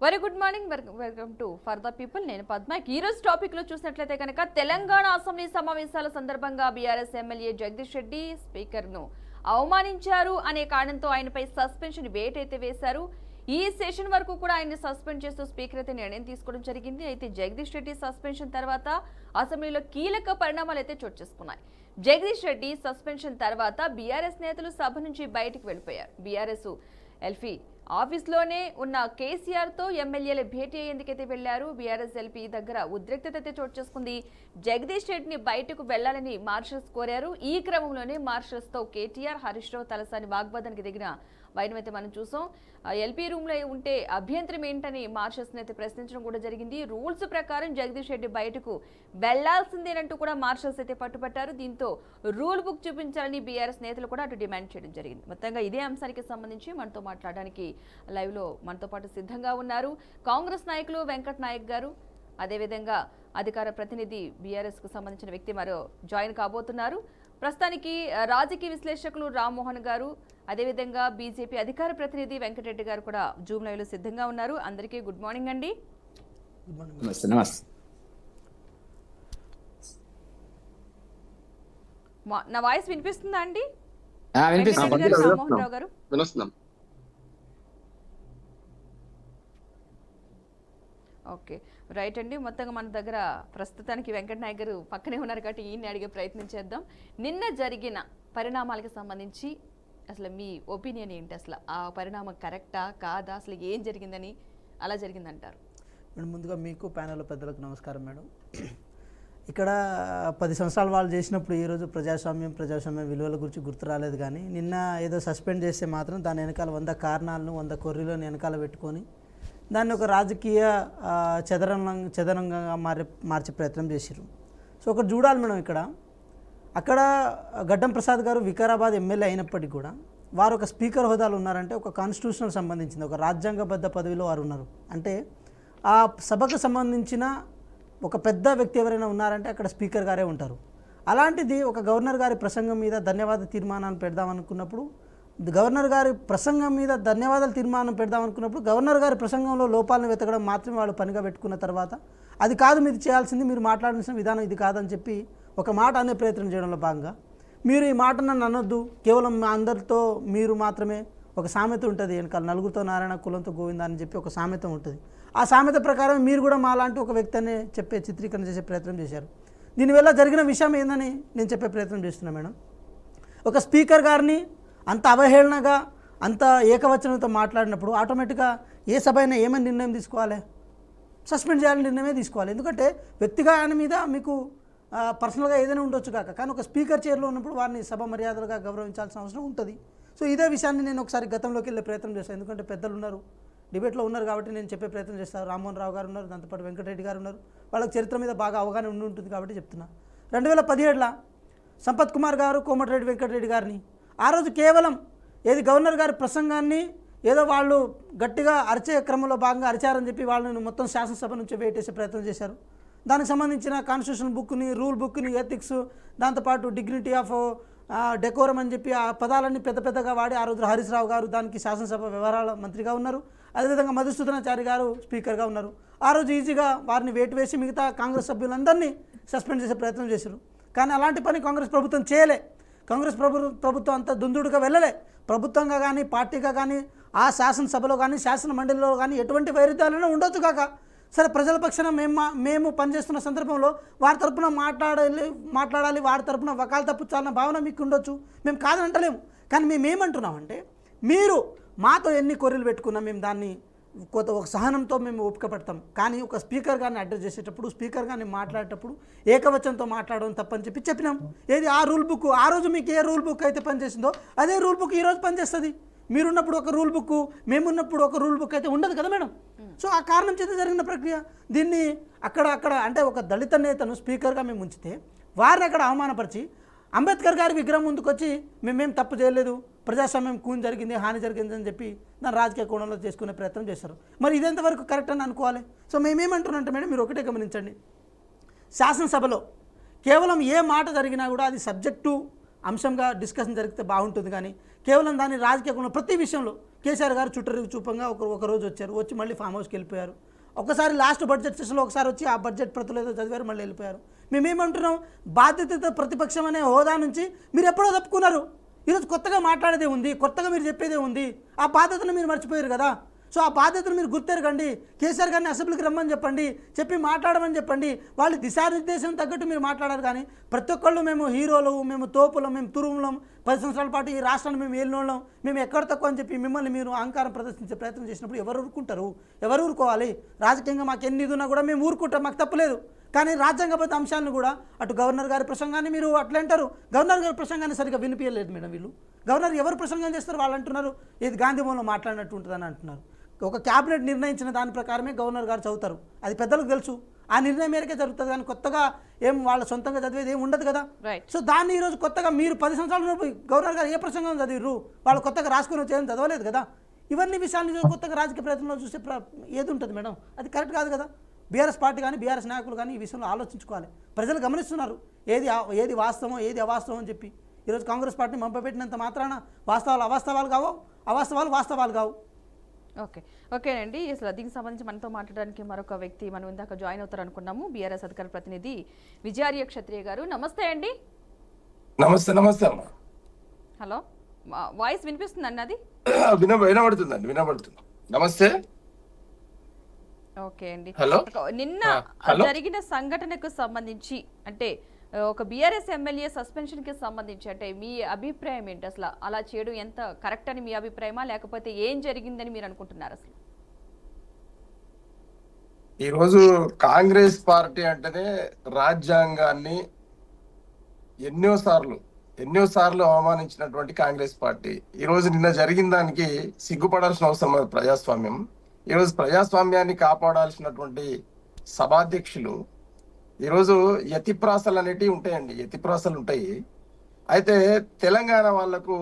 Very good morning, welcome to for the people. నేను పద్మ. ఈ రోజు టాపిక్ లో చూసినట్లయితే కనుక తెలంగాణ అసెంబ్లీ సమావేశాల సందర్భంగా BRS MLA Jagadish Reddy speaker ను అవమానించారు అనే కారణంతో ఆయనపై సస్పెన్షన్ వేట్ అయితే వేశారు. ఈ సెషన్ వరకు కూడా ఆయన్ని సస్పెండ్ చేస్తూ స్పీకర్ అయితే నిర్ణయం తీసుకోవడం జరిగింది. అయితే జగదీష్ రెడ్డి సస్పెన్షన్ తర్వాత అసెంబ్లీలో కీలక పరిణామాలు అయితే చోటు చేసుకున్నాయి. జగదీష్ రెడ్డి సస్పెన్షన్ తర్వాత బీఆర్ఎస్ నేతలు సభ నుంచి బయటకు వెళ్లిపోయారు. బీఆర్ఎస్ ఎల్పీ ఆఫీస్లోనే ఉన్న కేసీఆర్ తో ఎమ్మెల్యేలు భేటీ అయ్యేందుకైతే వెళ్లారు. బీఆర్ఎస్ ఎల్పీ దగ్గర ఉద్రిక్తత అయితే చోటు చేసుకుంది. జగదీష్ రెడ్డిని బయటకు వెళ్లాలని మార్షల్స్ కోరారు. ఈ క్రమంలోనే మార్షల్స్ తో కేటీఆర్, హరీష్ రావు తలసాని వాగ్వాదానికి దిగిన వైనం అయితే మనం చూసాం. ఎల్పీ రూమ్ లో ఉంటే అభ్యంతరం ఏంటని మార్షల్స్ అయితే ప్రశ్నించడం కూడా జరిగింది. రూల్స్ ప్రకారం జగదీష్ రెడ్డి బయటకు వెళ్లాల్సిందేనంటూ కూడా మార్షల్స్ అయితే పట్టుపట్టారు. దీంతో రూల్ బుక్ చూపించాలని బీఆర్ఎస్ నేతలు కూడా అటు డిమాండ్ చేయడం జరిగింది. మొత్తంగా ఇదే అంశానికి సంబంధించి మనతో మాట్లాడడానికి లైవ్ లో మనతో పాటు సిద్ధంగా ఉన్నారు కాంగ్రెస్ నాయకులు వెంకట్ నాయక్ గారు, అదేవిధంగా అధికార ప్రతినిధి బీఆర్ఎస్ కు సంబంధించిన వ్యక్తి మరో జాయిన్ కాబోతున్నారు. ప్రస్తుతానికి రాజకీయ విశ్లేషకులు రామ్మోహన్ గారు, అదేవిధంగా బీజేపీ అధికార ప్రతినిధి వెంకటరెడ్డి గారు కూడా జూమ్ లైవ్ లో సిద్ధంగా ఉన్నారు. అందరికీ గుడ్ మార్నింగ్ అండి. నా వాయిస్ వినిపిస్తుందా అండి? రామ్మోహన్ రావు గారు ఓకే, రైట్ అండి. మొత్తంగా మన దగ్గర ప్రస్తుతానికి వెంకట నాయక్ గారు పక్కనే ఉన్నారు కాబట్టి ఈయన్ని అడిగే ప్రయత్నం చేద్దాం. నిన్న జరిగిన పరిణామాలకు సంబంధించి అసలు మీ ఒపీనియన్ ఏంటి? అసలు ఆ పరిణామం కరెక్టా కాదా? అసలు ఏం జరిగిందని అలా జరిగిందంటారు? మేడం, ముందుగా మీకు ప్యానెల్ పెద్దలకు నమస్కారం మేడం. ఇక్కడ 10 సంవత్సరాలు వాళ్ళు చేసినప్పుడు ఈరోజు ప్రజాస్వామ్యం విలువల గురించి గుర్తు రాలేదు. కానీ నిన్న ఏదో సస్పెండ్ చేస్తే మాత్రం దాని వెనకాల 100 కారణాలను 100 కొర్రీలను వెనకాల పెట్టుకొని దాన్ని ఒక రాజకీయ చదరంగంగా మార్చే ప్రయత్నం చేశారు. సో ఒకటి చూడాలి మేడం, అక్కడ గడ్డం ప్రసాద్ గారు వికారాబాద్ ఎమ్మెల్యే అయినప్పటికీ కూడా వారు ఒక స్పీకర్ హోదాలో ఉన్నారంటే ఒక కాన్స్టిట్యూషనల్ సంబంధించింది ఒక రాజ్యాంగబద్ధ పదవిలో వారు ఉన్నారు. అంటే ఆ సభకు సంబంధించిన ఒక పెద్ద వ్యక్తి ఎవరైనా ఉన్నారంటే అక్కడ స్పీకర్ గారే ఉంటారు. అలాంటిది ఒక గవర్నర్ గారి ప్రసంగం మీద ధన్యవాద తీర్మానాన్ని పెడదామనుకున్నప్పుడు గవర్నర్ గారి ప్రసంగం మీద ధన్యవాదాలు తీర్మానం పెడదామనుకున్నప్పుడు గవర్నర్ గారి ప్రసంగంలో లోపాలను వెతకడం మాత్రమే వాళ్ళు పనిగా పెట్టుకున్న తర్వాత అది కాదు మీరు చేయాల్సింది, మీరు మాట్లాడాల్సిన విధానం ఇది కాదని చెప్పి ఒక మాట అనే ప్రయత్నం చేయడంలో భాగంగా మీరు ఈ మాట నన్ను అనొద్దు, కేవలం మా అందరితో మీరు మాత్రమే, ఒక సామెత ఉంటుంది వెనకాల నలుగురితో నారాయణ కులంతో గోవింద అని చెప్పి ఒక సామెత ఉంటుంది. ఆ సామెత ప్రకారం మీరు కూడా మా లాంటి ఒక వ్యక్తి అని చెప్పే చిత్రీకరణ చేసే ప్రయత్నం చేశారు. దీనివల్ల జరిగిన విషయం ఏందని నేను చెప్పే ప్రయత్నం చేస్తున్నాను మేడం. ఒక స్పీకర్ గారిని అంత అవహేళనగా అంత ఏకవచనంతో మాట్లాడినప్పుడు ఆటోమేటిక్గా ఏ సభ అయినా ఏమైనా నిర్ణయం తీసుకోవాలి, సస్పెండ్ చేయాలని నిర్ణయమే తీసుకోవాలి. ఎందుకంటే వ్యక్తిగా ఆయన మీద మీకు పర్సనల్గా ఏదైనా ఉండొచ్చు కాక, కానీ ఒక స్పీకర్ చైర్లో ఉన్నప్పుడు వారిని సభ మర్యాదలుగా గౌరవించాల్సిన అవసరం ఉంటుంది. సో ఇదే విషయాన్ని నేను ఒకసారి గతంలోకి వెళ్ళే ప్రయత్నం చేస్తాను. ఎందుకంటే పెద్దలు ఉన్నారు, డిబేట్లో ఉన్నారు కాబట్టి నేను చెప్పే ప్రయత్నం చేస్తాను. రామ్మోహన్ రావు గారు ఉన్నారు, దాంతోపాటు వెంకటరెడ్డి గారు ఉన్నారు, వాళ్ళకి చరిత్ర మీద బాగా అవగాహన ఉండి ఉంటుంది కాబట్టి చెప్తున్నా. 2017లో సంపత్ కుమార్ గారు కోమటిరెడ్డి వెంకటరెడ్డి గారిని ఆ రోజు కేవలం ఏది గవర్నర్ గారి ప్రసంగాన్ని ఏదో వాళ్ళు గట్టిగా అరిచే క్రమంలో భాగంగా అరిచారని చెప్పి వాళ్ళని మొత్తం శాసనసభ నుంచి వేటేసే ప్రయత్నం చేశారు. దానికి సంబంధించిన కాన్స్టిట్యూషన్ బుక్ని, రూల్ బుక్ని, ఎథిక్స్, దాంతోపాటు డిగ్నిటీ ఆఫ్ డెకోరం అని చెప్పి ఆ పదాలన్నీ పెద్దగా వాడి ఆ రోజు హరీష్ రావు గారు దానికి శాసనసభ వ్యవహారాల మంత్రిగా ఉన్నారు. అదేవిధంగా మధుసూదనాచారి గారు స్పీకర్గా ఉన్నారు. ఆ రోజు ఈజీగా వారిని వేటు వేసి మిగతా కాంగ్రెస్ సభ్యులందరినీ సస్పెండ్ చేసే ప్రయత్నం చేశారు. కానీ అలాంటి పని కాంగ్రెస్ ప్రభుత్వం చేయలే. కాంగ్రెస్ ప్రభుత్వం అంతా దుందుడుగా వెళ్ళలే. ప్రభుత్వంగా కానీ పార్టీగా కానీ ఆ శాసనసభలో కానీ శాసన మండలిలో కానీ ఎటువంటి వైరుధ్యాలైనా ఉండొచ్చు కాక, సరే ప్రజల పక్షాన మేము పనిచేస్తున్న సందర్భంలో వారి తరపున మాట్లాడాలి, వారి తరపున వకాలు తప్పుచాలన్న భావన మీకు ఉండొచ్చు, మేము కాదని అంటలేము. కానీ మేము ఏమంటున్నామంటే మీరు మాతో ఎన్ని కొర్రీలు పెట్టుకున్నా మేము దాన్ని కొంత ఒక సహనంతో మేము ఓపిక పడతాం. కానీ ఒక స్పీకర్ గారిని అడ్రస్ చేసేటప్పుడు, స్పీకర్ గారిని మాట్లాడేటప్పుడు ఏకవచనంతో మాట్లాడడం తప్పని చెప్పినాం. ఏది ఆ రూల్ బుక్ ఆ రోజు మీకు ఏ రూల్ బుక్ అయితే పనిచేసిందో అదే రూల్ బుక్ ఈరోజు పనిచేస్తుంది. మీరున్నప్పుడు ఒక రూల్ బుక్, మేమున్నప్పుడు ఒక రూల్ బుక్ అయితే ఉండదు కదా మేడం. సో ఆ కారణం చేత జరిగిన ప్రక్రియ. దీన్ని అక్కడ అంటే ఒక దళిత నేతను స్పీకర్గా మేము ఉంచితే వారిని అక్కడ అవమానపరిచి అంబేద్కర్ గారి విగ్రహం ముందుకు వచ్చి మేమేం తప్పు చేయలేదు, ప్రజాస్వామ్యం జరిగింది, హాని జరిగింది అని చెప్పి దాన్ని రాజకీయ కోణంలో చేసుకునే ప్రయత్నం చేస్తారు. మరి ఇదెంతవరకు కరెక్ట్ అని అనుకోవాలి. సో మేమేమంటున్నామంటే మేడం, మీరు ఒకటే గమనించండి, శాసనసభలో కేవలం ఏ మాట జరిగినా కూడా అది సబ్జెక్టు అంశంగా డిస్కషన్ జరిగితే బాగుంటుంది. కానీ కేవలం దాని రాజకీయ కోణం ప్రతి విషయంలో కేసీఆర్ గారు చుట్టూ చూపంగా ఒక రోజు వచ్చారు, వచ్చి మళ్ళీ ఫామ్ హౌస్కి వెళ్ళిపోయారు. ఒకసారి లాస్ట్ బడ్జెట్ సెషన్లో ఒకసారి వచ్చి ఆ బడ్జెట్ ప్రతులు ఏదో చదివారు, మళ్ళీ వెళ్ళిపోయారు. మేమేమంటున్నాం, బాధ్యతతో ప్రతిపక్షం అనే హోదా నుంచి మీరు ఎప్పుడో తప్పుకున్నారు. ఈరోజు కొత్తగా మాట్లాడేదే ఉంది, కొత్తగా మీరు చెప్పేదే ఉంది. ఆ బాధ్యతను మీరు మర్చిపోయారు కదా. సో ఆ బాధ్యతను మీరు గుర్తెరగండి. కేసీఆర్ గారిని అసెంబ్లీకి రమ్మని చెప్పండి, చెప్పి మాట్లాడమని చెప్పండి. వాళ్ళు దిశానిర్దేశం తగ్గట్టు మీరు మాట్లాడారు. కానీ ప్రతి ఒక్కళ్ళు మేము హీరోలు, మేము తోపులం, మేము తురుములం, 10 సంవత్సరాల పాటు ఈ రాష్ట్రాన్ని మేము ఏలినోళ్ళం, మేము ఎక్కడ తక్కువ అని చెప్పి మిమ్మల్ని మీరు అహంకారం ప్రదర్శించే ప్రయత్నం చేసినప్పుడు ఎవరు ఊరుకుంటారు? ఎవరు ఊరుకోవాలి? రాజకీయంగా మాకు ఎన్ని ఇది ఉన్నా కూడా మేము ఊరుకుంటాం, మాకు తప్పలేదు. కానీ రాజ్యాంగబద్ధ అంశాలను కూడా అటు గవర్నర్ గారి ప్రసంగాన్ని మీరు అట్లా అంటారు. గవర్నర్ గారి ప్రసంగాన్ని సరిగ్గా వినిపించలేదు మేడం. వీళ్ళు గవర్నర్ ఎవరు ప్రసంగం చేస్తారు? వాళ్ళు అంటున్నారు ఇది గాంధీ భవన్లో మాట్లాడినట్టు ఉంటుందని అంటున్నారు. ఒక క్యాబినెట్ నిర్ణయించిన దాని ప్రకారమే గవర్నర్ గారు చదువుతారు, అది పెద్దలకు తెలుసు. ఆ నిర్ణయం మేరకే జరుగుతుంది. కానీ కొత్తగా ఏం వాళ్ళ సొంతంగా చదివేది ఏం ఉండదు కదా. సో దాన్ని ఈరోజు కొత్తగా మీరు 10 సంవత్సరాల గవర్నర్ గారు ఏ ప్రసంగం చదివిర్రు? వాళ్ళు కొత్తగా రాసుకొని వచ్చేది చదవలేదు కదా. ఇవన్నీ విషయాన్ని కొత్తగా రాజకీయ ప్రయత్నంలో చూసే ఏది ఉంటుంది మేడం? అది కరెక్ట్ కాదు కదా. బీఆర్ఎస్ పార్టీ కానీ బీఆర్ఎస్ నాయకులు కానీ ఈ విషయంలో ఆలోచించుకోవాలి. ప్రజలు గమనిస్తున్నారు ఏది వాస్తవం ఏది అవాస్తవం అని చెప్పి. ఈరోజు కాంగ్రెస్ పార్టీ మంపబెట్టినంత మాత్రాన వాస్తవాలు అవాస్తవాలు కావు, అవాస్తవాలు వాస్తవాలు కావు. ఓకేనండి. అసలు దీనికి సంబంధించి మనతో మాట్లాడడానికి మరొక వ్యక్తి మనం ఇందాక జాయిన్ అవుతారు అనుకున్నాము, బీఆర్ఎస్ అధికార ప్రతినిధి విజయార్య క్షత్రియ గారు. నమస్తే అండి. నమస్తే. నమస్తే అమ్మా. హలో, వాయిస్ వినిపిస్తుంది అన్నది? వినబడుతుందండి, వినబడుతుంది. నమస్తే. ఓకే అండి. హలో. నిన్న జరిగిన సంఘటనకు సంబంధించి అంటే ఒక బీఆర్ఎస్ ఎమ్మెల్యే సస్పెన్షన్ కి సంబంధించి అంటే మీ అభిప్రాయం ఏంటి? అసలు అలా చేయడం ఎంత కరెక్ట్ అని మీ అభిప్రాయమా, లేకపోతే ఏం జరిగిందని మీరు అనుకుంటున్నారు? అసలు ఈరోజు కాంగ్రెస్ పార్టీ అంటేనే రాజ్యాంగాన్ని ఎన్నోసార్లు అవమానించినటువంటి కాంగ్రెస్ పార్టీ ఈరోజు నిన్న జరిగిన దానికి సిగ్గుపడాల్సిన అవసరం లేదు. ప్రజాస్వామ్యం ఈరోజు ప్రజాస్వామ్యాన్ని కాపాడాల్సినటువంటి సభాధ్యక్షులు ఈరోజు యతిప్రాసలు అనేటివి ఉంటాయండి, యతిప్రాసలు ఉంటాయి. అయితే తెలంగాణ వాళ్లకు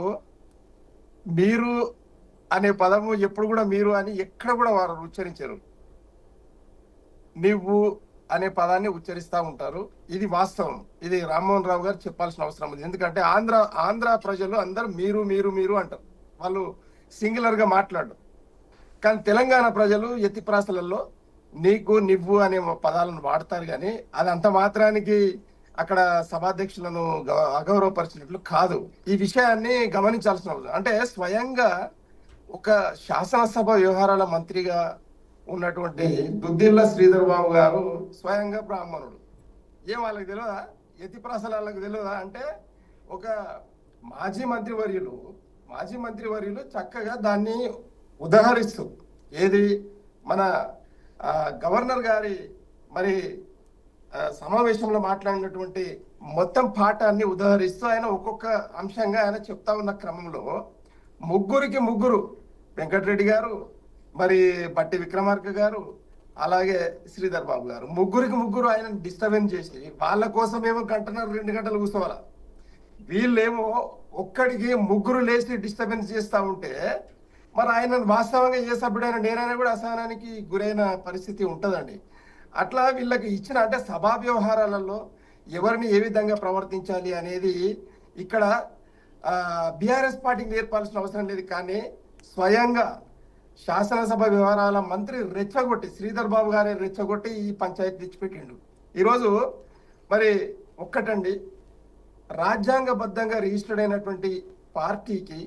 మీరు అనే పదము ఎప్పుడు కూడా మీరు అని ఎక్కడ కూడా వారు ఉచ్చరించారు. నువ్వు అనే పదాన్ని ఉచ్చరిస్తూ ఉంటారు. ఇది వాస్తవం. ఇది రామ్మోహన్ రావు గారు చెప్పాల్సిన అవసరం ఉంది. ఎందుకంటే ఆంధ్ర ప్రజలు అందరూ మీరు మీరు మీరు అంటారు, వాళ్ళు సింగులర్ గా మాట్లాడు. కానీ తెలంగాణ ప్రజలు యతిప్రాసలలో నీకు నువ్వు అనే పదాలను వాడతారు. కానీ అది అంత మాత్రానికి అక్కడ సభాధ్యక్షులను అగౌరవపరిచినట్లు కాదు. ఈ విషయాన్ని గమనించాల్సిన అవసరం. అంటే స్వయంగా ఒక శాసనసభ వ్యవహారాల మంత్రిగా ఉన్నటువంటి దుద్దిల్ల శ్రీధర్ బాబు గారు స్వయంగా బ్రాహ్మణుడు. ఏం వాళ్ళకి తెలియదా? యతిప్రాసల వాళ్ళకి తెలియదా? అంటే ఒక మాజీ మంత్రివర్యులు చక్కగా దాన్ని ఉదహరిస్తూ ఏది మన గవర్నర్ గారి మరి సమావేశంలో మాట్లాడినటువంటి మొత్తం పాఠాన్ని ఉదహరిస్తూ ఆయన ఒక్కొక్క అంశంగా ఆయన చెప్తా ఉన్న క్రమంలో ముగ్గురు వెంకటరెడ్డి గారు, మరి బట్టి విక్రమార్క గారు, అలాగే శ్రీధర్ బాబు గారు ముగ్గురు ఆయన డిస్టర్బెన్స్ చేసి వాళ్ళ కోసమేమో 1.5-2 గంటలు కూర్చోవాల. వీళ్ళేమో ఒక్కడికి ముగ్గురు లేచి డిస్టర్బెన్స్ చేస్తూ ఉంటే మరి ఆయన వాస్తవంగా ఏ సభ్యుడైనా నేనైనా కూడా అసహనానికి గురైన పరిస్థితి ఉంటుందండి. అట్లా వీళ్ళకి ఇచ్చిన అంటే సభా వ్యవహారాలలో ఎవరిని ఏ విధంగా ప్రవర్తించాలి అనేది ఇక్కడ బీఆర్ఎస్ పార్టీకి నేర్పాల్సిన అవసరం లేదు. కానీ స్వయంగా శాసనసభ వ్యవహారాల మంత్రి రెచ్చగొట్టి శ్రీధర్ బాబు గారే రెచ్చగొట్టి ఈ పంచాయతీ తెచ్చిపెట్టిండు. ఈరోజు మరి ఒక్కటండి, రాజ్యాంగబద్ధంగా రిజిస్టర్డ్ అయినటువంటి పార్టీకి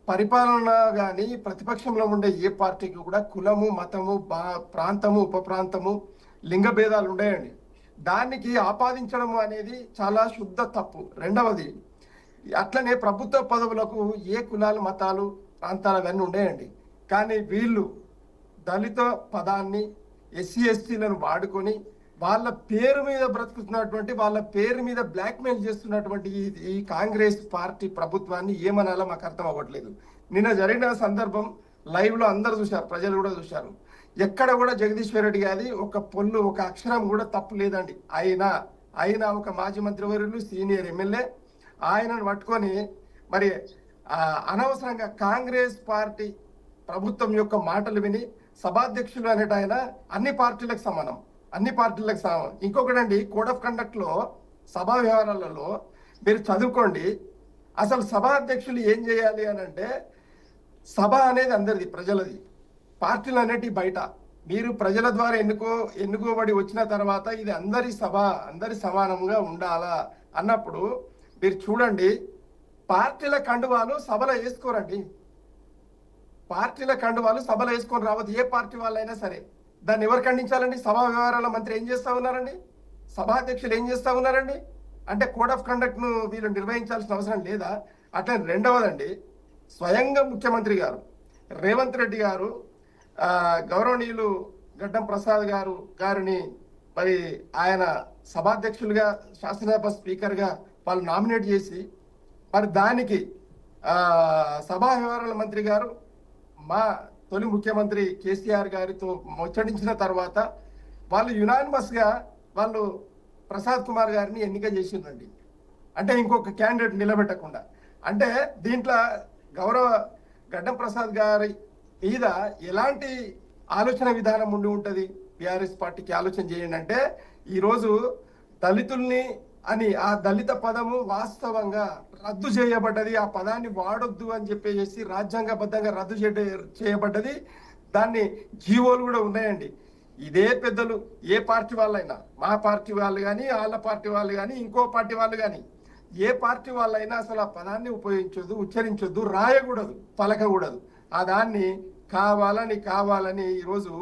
పరిపాలన కానీ ప్రతిపక్షంలో ఉండే ఏ పార్టీకి కూడా కులము, మతము, ప్రాంతము, ఉప ప్రాంతము, లింగ భేదాలు ఉన్నాయండి. దానికి ఆపాదించడం అనేది చాలా శుద్ధ తప్పు. రెండవది, అట్లనే ప్రభుత్వ పదవులకు ఏ కులాలు, మతాలు, ప్రాంతాలు అవన్నీ ఉన్నాయండి. కానీ వీళ్ళు దళిత పదాన్ని ఎస్సీ ఎస్టీలను వాడుకొని వాళ్ళ పేరు మీద బ్రతుకుతున్నటువంటి, వాళ్ళ పేరు మీద బ్లాక్మెయిల్ చేస్తున్నటువంటి ఈ కాంగ్రెస్ పార్టీ ప్రభుత్వాన్ని ఏమనాలో మాకు అర్థం అవ్వట్లేదు. నిన్న జరిగిన సందర్భం లైవ్ లో అందరు చూశారు, ప్రజలు కూడా చూశారు. ఎక్కడ కూడా జగదీశ్వర్ రెడ్డి గారి ఒక పొల్లు, ఒక అక్షరం కూడా తప్పు లేదండి. ఆయన ఒక మాజీ మంత్రివర్యులు, సీనియర్ ఎమ్మెల్యే, ఆయనను పట్టుకొని మరి అనవసరంగా కాంగ్రెస్ పార్టీ ప్రభుత్వం యొక్క మాటలు విని సభాధ్యక్షులు అనేట ఆయన అన్ని పార్టీలకు సమానం. ఇంకొకటండి, కోడ్ ఆఫ్ కండక్ట్ లో సభా వ్యవహారాలలో మీరు చదువుకోండి. అసలు సభాధ్యక్షులు ఏం చేయాలి అని అంటే సభ అనేది అందరిది, ప్రజలది. పార్టీలు అనేటివి బయట. మీరు ప్రజల ద్వారా ఎన్నుకోబడి వచ్చిన తర్వాత ఇది అందరి సభ, అందరి సమానంగా ఉండాలా అన్నప్పుడు మీరు చూడండి, పార్టీల కండువాలు సభలో వేసుకోరండి. పార్టీల కండువాలు సభలో వేసుకొని రావద్దు, ఏ పార్టీ వాళ్ళైనా సరే. దాన్ని ఎవరు ఖండించాలండి? సభా వ్యవహారాల మంత్రి ఏం చేస్తా ఉన్నారండి? సభాధ్యక్షులు ఏం చేస్తా ఉన్నారండి? అంటే కోడ్ ఆఫ్ కండక్ట్ ను వీళ్ళు నిర్వహించాల్సిన అవసరం లేదా? అట్లా రెండవదండి, స్వయంగా ముఖ్యమంత్రి గారు రేవంత్ రెడ్డి గారు గౌరవనీయులు గడ్డం ప్రసాద్ గారిని మరి ఆయన సభాధ్యక్షులుగా, శాసనసభ స్పీకర్గా వాళ్ళు నామినేట్ చేసి, మరి దానికి సభా వ్యవహారాల మంత్రి గారు మా తొలి ముఖ్యమంత్రి కేసీఆర్ గారితో ముచ్చటించిన తర్వాత వాళ్ళు యునానిమస్ గా వాళ్ళు ప్రసాద్ కుమార్ గారిని ఎన్నిక చేసిందండి. అంటే ఇంకొక క్యాండిడేట్ నిలబెట్టకుండా. అంటే దీంట్లో గౌరవ గడ్డం ప్రసాద్ గారి మీద ఎలాంటి ఆలోచన విధానం ఉండి ఉంటుంది? బీఆర్ఎస్ పార్టీకి ఆలోచన చేయండి. అంటే ఈరోజు దళితుల్ని అని ఆ దళిత పదము వాస్తవంగా రద్దు చేయబడ్డది. ఆ పదాన్ని వాడొద్దు అని చెప్పేసి రాజ్యాంగబద్ధంగా రద్దు చేయబడ్డది. దాన్ని జీవోలు కూడా ఉన్నాయండి. ఇదే పెద్దలు ఏ పార్టీ వాళ్ళైనా, మా పార్టీ వాళ్ళు కానీ, వాళ్ళ పార్టీ వాళ్ళు కానీ, ఇంకో పార్టీ వాళ్ళు కానీ, ఏ పార్టీ వాళ్ళైనా అసలు ఆ పదాన్ని ఉపయోగించొద్దు, ఉచ్చరించొద్దు, రాయకూడదు, పలకకూడదు. ఆ దాన్ని కావాలని ఈరోజు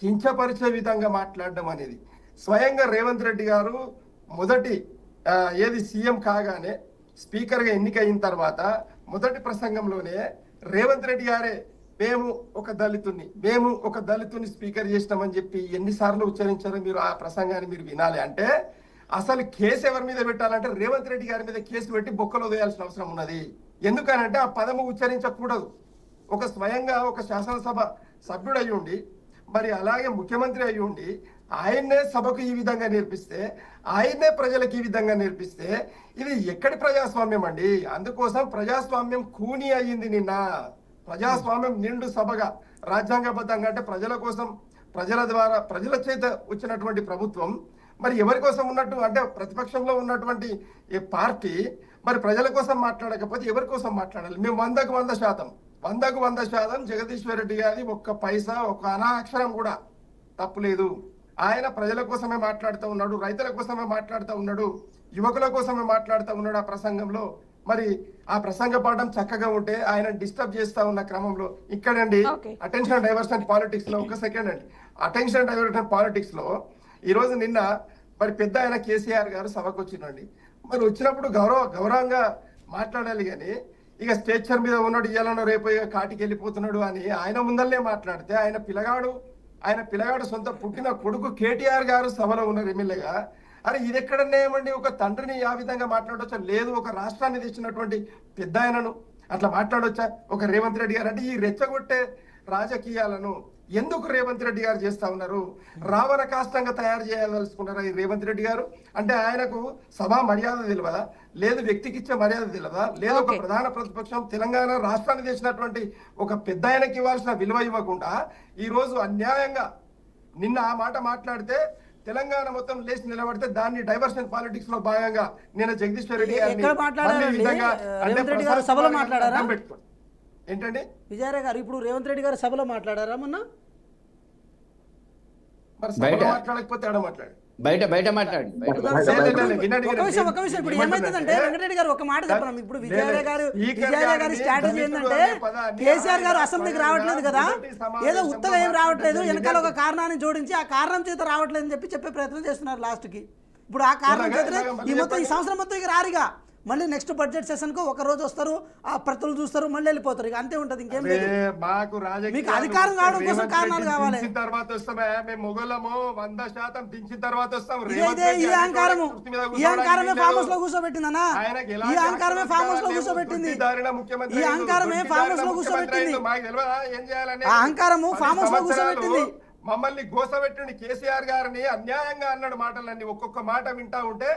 కించపరిచే విధంగా మాట్లాడడం అనేది స్వయంగా రేవంత్ రెడ్డి గారు మొదటి సీఎం కాగానే స్పీకర్గా ఎన్నికయిన తర్వాత మొదటి ప్రసంగంలోనే రేవంత్ రెడ్డి గారే మేము ఒక దళితుని స్పీకర్ చేసినామని చెప్పి ఎన్నిసార్లు ఉచ్చరించారో మీరు ఆ ప్రసంగాన్ని మీరు వినాలి. అంటే అసలు కేసు ఎవరి మీద పెట్టాలంటే రేవంత్ రెడ్డి గారి మీద కేసు పెట్టి బొక్కలో వేయాల్సిన అవసరం ఉన్నది. ఎందుకనంటే ఆ పదము ఉచ్చరించకూడదు. స్వయంగా ఒక శాసనసభ సభ్యుడు అయి ఉండి, మరి అలాగే ముఖ్యమంత్రి అయి ఉండి, ఆయన్నే సభకు ఈ విధంగా నేర్పిస్తే, ఆయన్నే ప్రజలకు ఈ విధంగా నేర్పిస్తే ఇది ఎక్కడి ప్రజాస్వామ్యం అండి? అందుకోసం ప్రజాస్వామ్యం కూని అయ్యింది నిన్న. ప్రజాస్వామ్యం నిండు సభగా రాజ్యాంగబద్ధంగా, అంటే ప్రజల కోసం, ప్రజల ద్వారా, ప్రజల చేత వచ్చినటువంటి ప్రభుత్వం మరి ఎవరి కోసం ఉన్నట్టు? అంటే ప్రతిపక్షంలో ఉన్నటువంటి ఈ పార్టీ మరి ప్రజల కోసం మాట్లాడకపోతే ఎవరి కోసం మాట్లాడాలి? మేము 100% జగదీశ్వర్ రెడ్డి గారి ఒక్క పైసా, ఒక అనాక్షరం కూడా తప్పులేదు. ఆయన ప్రజల కోసమే మాట్లాడుతూ ఉన్నాడు, రైతుల కోసమే మాట్లాడుతూ ఉన్నాడు, యువకుల కోసమే మాట్లాడుతూ ఉన్నాడు ఆ ప్రసంగంలో. మరి ఆ ప్రసంగ పాఠం చక్కగా ఉంటే ఆయన డిస్టర్బ్ చేస్తా ఉన్న క్రమంలో ఇక్కడండి అటెన్షన్ డైవర్షన్ పాలిటిక్స్ లో, ఒక సెకండ్ అండి, అటెన్షన్ డైవర్షన్ పాలిటిక్స్ లో ఈరోజు నిన్న మరి పెద్ద ఆయన కేసీఆర్ గారు సభకు వచ్చిండండి. మరి వచ్చినప్పుడు గౌరవంగా మాట్లాడాలి కానీ ఇక స్టేచర్ మీద ఉన్నాడు, ఇయ్యాలనో రేపు కాటికి వెళ్ళిపోతున్నాడు అని ఆయన ముందల్లే మాట్లాడితే ఆయన పిల్లగాడు సొంత పుట్టిన కొడుకు కేటీఆర్ గారు సభలో ఉన్నారు ఎమ్మెల్యేగా. అరే ఇది ఎక్కడన్నా ఏమండి ఒక తండ్రిని ఆ విధంగా మాట్లాడవచ్చా? లేదు, ఒక రాష్ట్రాన్ని తెచ్చినటువంటి పెద్ద ఆయనను అట్లా మాట్లాడవచ్చా ఒక రేవంత్ రెడ్డి గారు? అంటే ఈ రెచ్చగొట్టే రాజకీయాలను ఎందుకు రేవంత్ రెడ్డి గారు చేస్తా ఉన్నారు? రావణ కాష్టంగా తయారు చేయదలుచుకున్నారా ఈ రేవంత్ రెడ్డి గారు? అంటే ఆయనకు సభా మర్యాద తెలియదా? లేదు వ్యక్తికి ఇచ్చే మర్యాద తెలియదా? లేదు ఒక ప్రధాన ప్రతిపక్షం తెలంగాణ రాష్ట్రాన్ని తెచ్చినటువంటి ఒక పెద్ద ఆయనకి ఇవ్వాల్సిన విలువ ఇవ్వకుండా ఈ రోజు అన్యాయంగా నిన్న ఆ మాట మాట్లాడితే తెలంగాణ మొత్తం లేచి నిలబడితే దాన్ని డైవర్షన్ పాలిటిక్స్ లో భాగంగా నేను జగదీశ్వర్ రెడ్డి గారిని పెట్టుకోండి. ఏంటండి విజయరాయ్ గారు ఇప్పుడు రేవంత్ రెడ్డి గారు సభలో మాట్లాడారా మొన్న? మరి సభలో మాట్లాడకపోతే ఆడ మాట్లాడు, బయట మాట్లాడు. ఒక విషయం ఇప్పుడు ఏమైతుందంటే వెంకటరెడ్డి గారు ఒక మాట చెప్పండి. ఇప్పుడు విజయరాయ్ గారి స్ట్రాటజీ ఏంటంటే కేసీఆర్ గారు అసెంబ్లీకి రావట్లేదు కదా, ఏదో ఉత్తగా ఏం రావట్లేదు, వెనకాల ఒక కారణాన్ని జోడించి ఆ కారణం చేత రావట్లేదు అని చెప్పే ప్రయత్నం చేస్తున్నారు లాస్ట్ కి. ఇప్పుడు ఆ కారణం చేత ఈ సంవత్సరం మొత్తం ఇక రారిగా, మళ్ళీ నెక్స్ట్ బడ్జెట్ సెషన్ కు ఒక రోజు వస్తారు, ఆ ప్రతులు చూస్తారు, మళ్ళీ వెళ్ళిపోతారు. ఇక అంతే ఉంటది, ఇంకేం లేదు. మీకు అధికారం కావడం కోసం కారణాలు కావాలి. తర్వాత వస్తామే మేము మొగలము 100% దించిన తర్వాత వస్తాం. ఈ అహంకారమే ఫామ్ హౌస్ లో కూర్చోబెట్టిందన్నా, ఈ అహంకారమే ఫామ్ హౌస్ లో కూర్చోబెట్టింది, ఈ అహంకారమే ఫామ్ హౌస్ లో కూర్చోబెట్టింది, ఆ అహంకారము ఫామ్ హౌస్ లో కూర్చోబెట్టింది. మమ్మల్ని గోసబెట్టిండి కేసీఆర్ గారిని అన్యాయంగా అన్నాడు మాటలన్నీ. ఒక్కొక్క మాట వింటా ఉంటే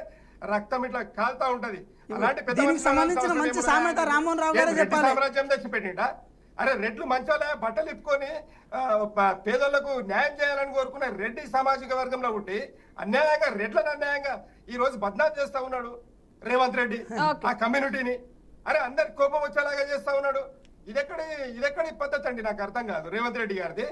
రక్తం ఇట్లా కాలుతా ఉంటది. అలాంటి సంబంధించిన మంచి సామెత రామ్మోహన్ రావు గారే చెప్పాలి. సామ్రాజ్యం తెచ్చిపెట్టిండా? అరే రెడ్లు మంచాలే బట్టలు ఇప్పుకొని పేదలకు న్యాయం చేయాలని కోరుకునే రెడ్డి సామాజిక వర్గంలో ఉండి అన్యాయంగా రెడ్లను అన్యాయంగా ఈ రోజు బద్నాం చేస్తా ఉన్నాడు రేవంత్ రెడ్డి ఆ కమ్యూనిటీని. అరే అందరికి కోపం వచ్చేలాగా చేస్తా ఉన్నాడు. ఇదెక్కడి పద్ధతి అండి? నాకు అర్థం కాదు రేవంత్ రెడ్డి గారిది.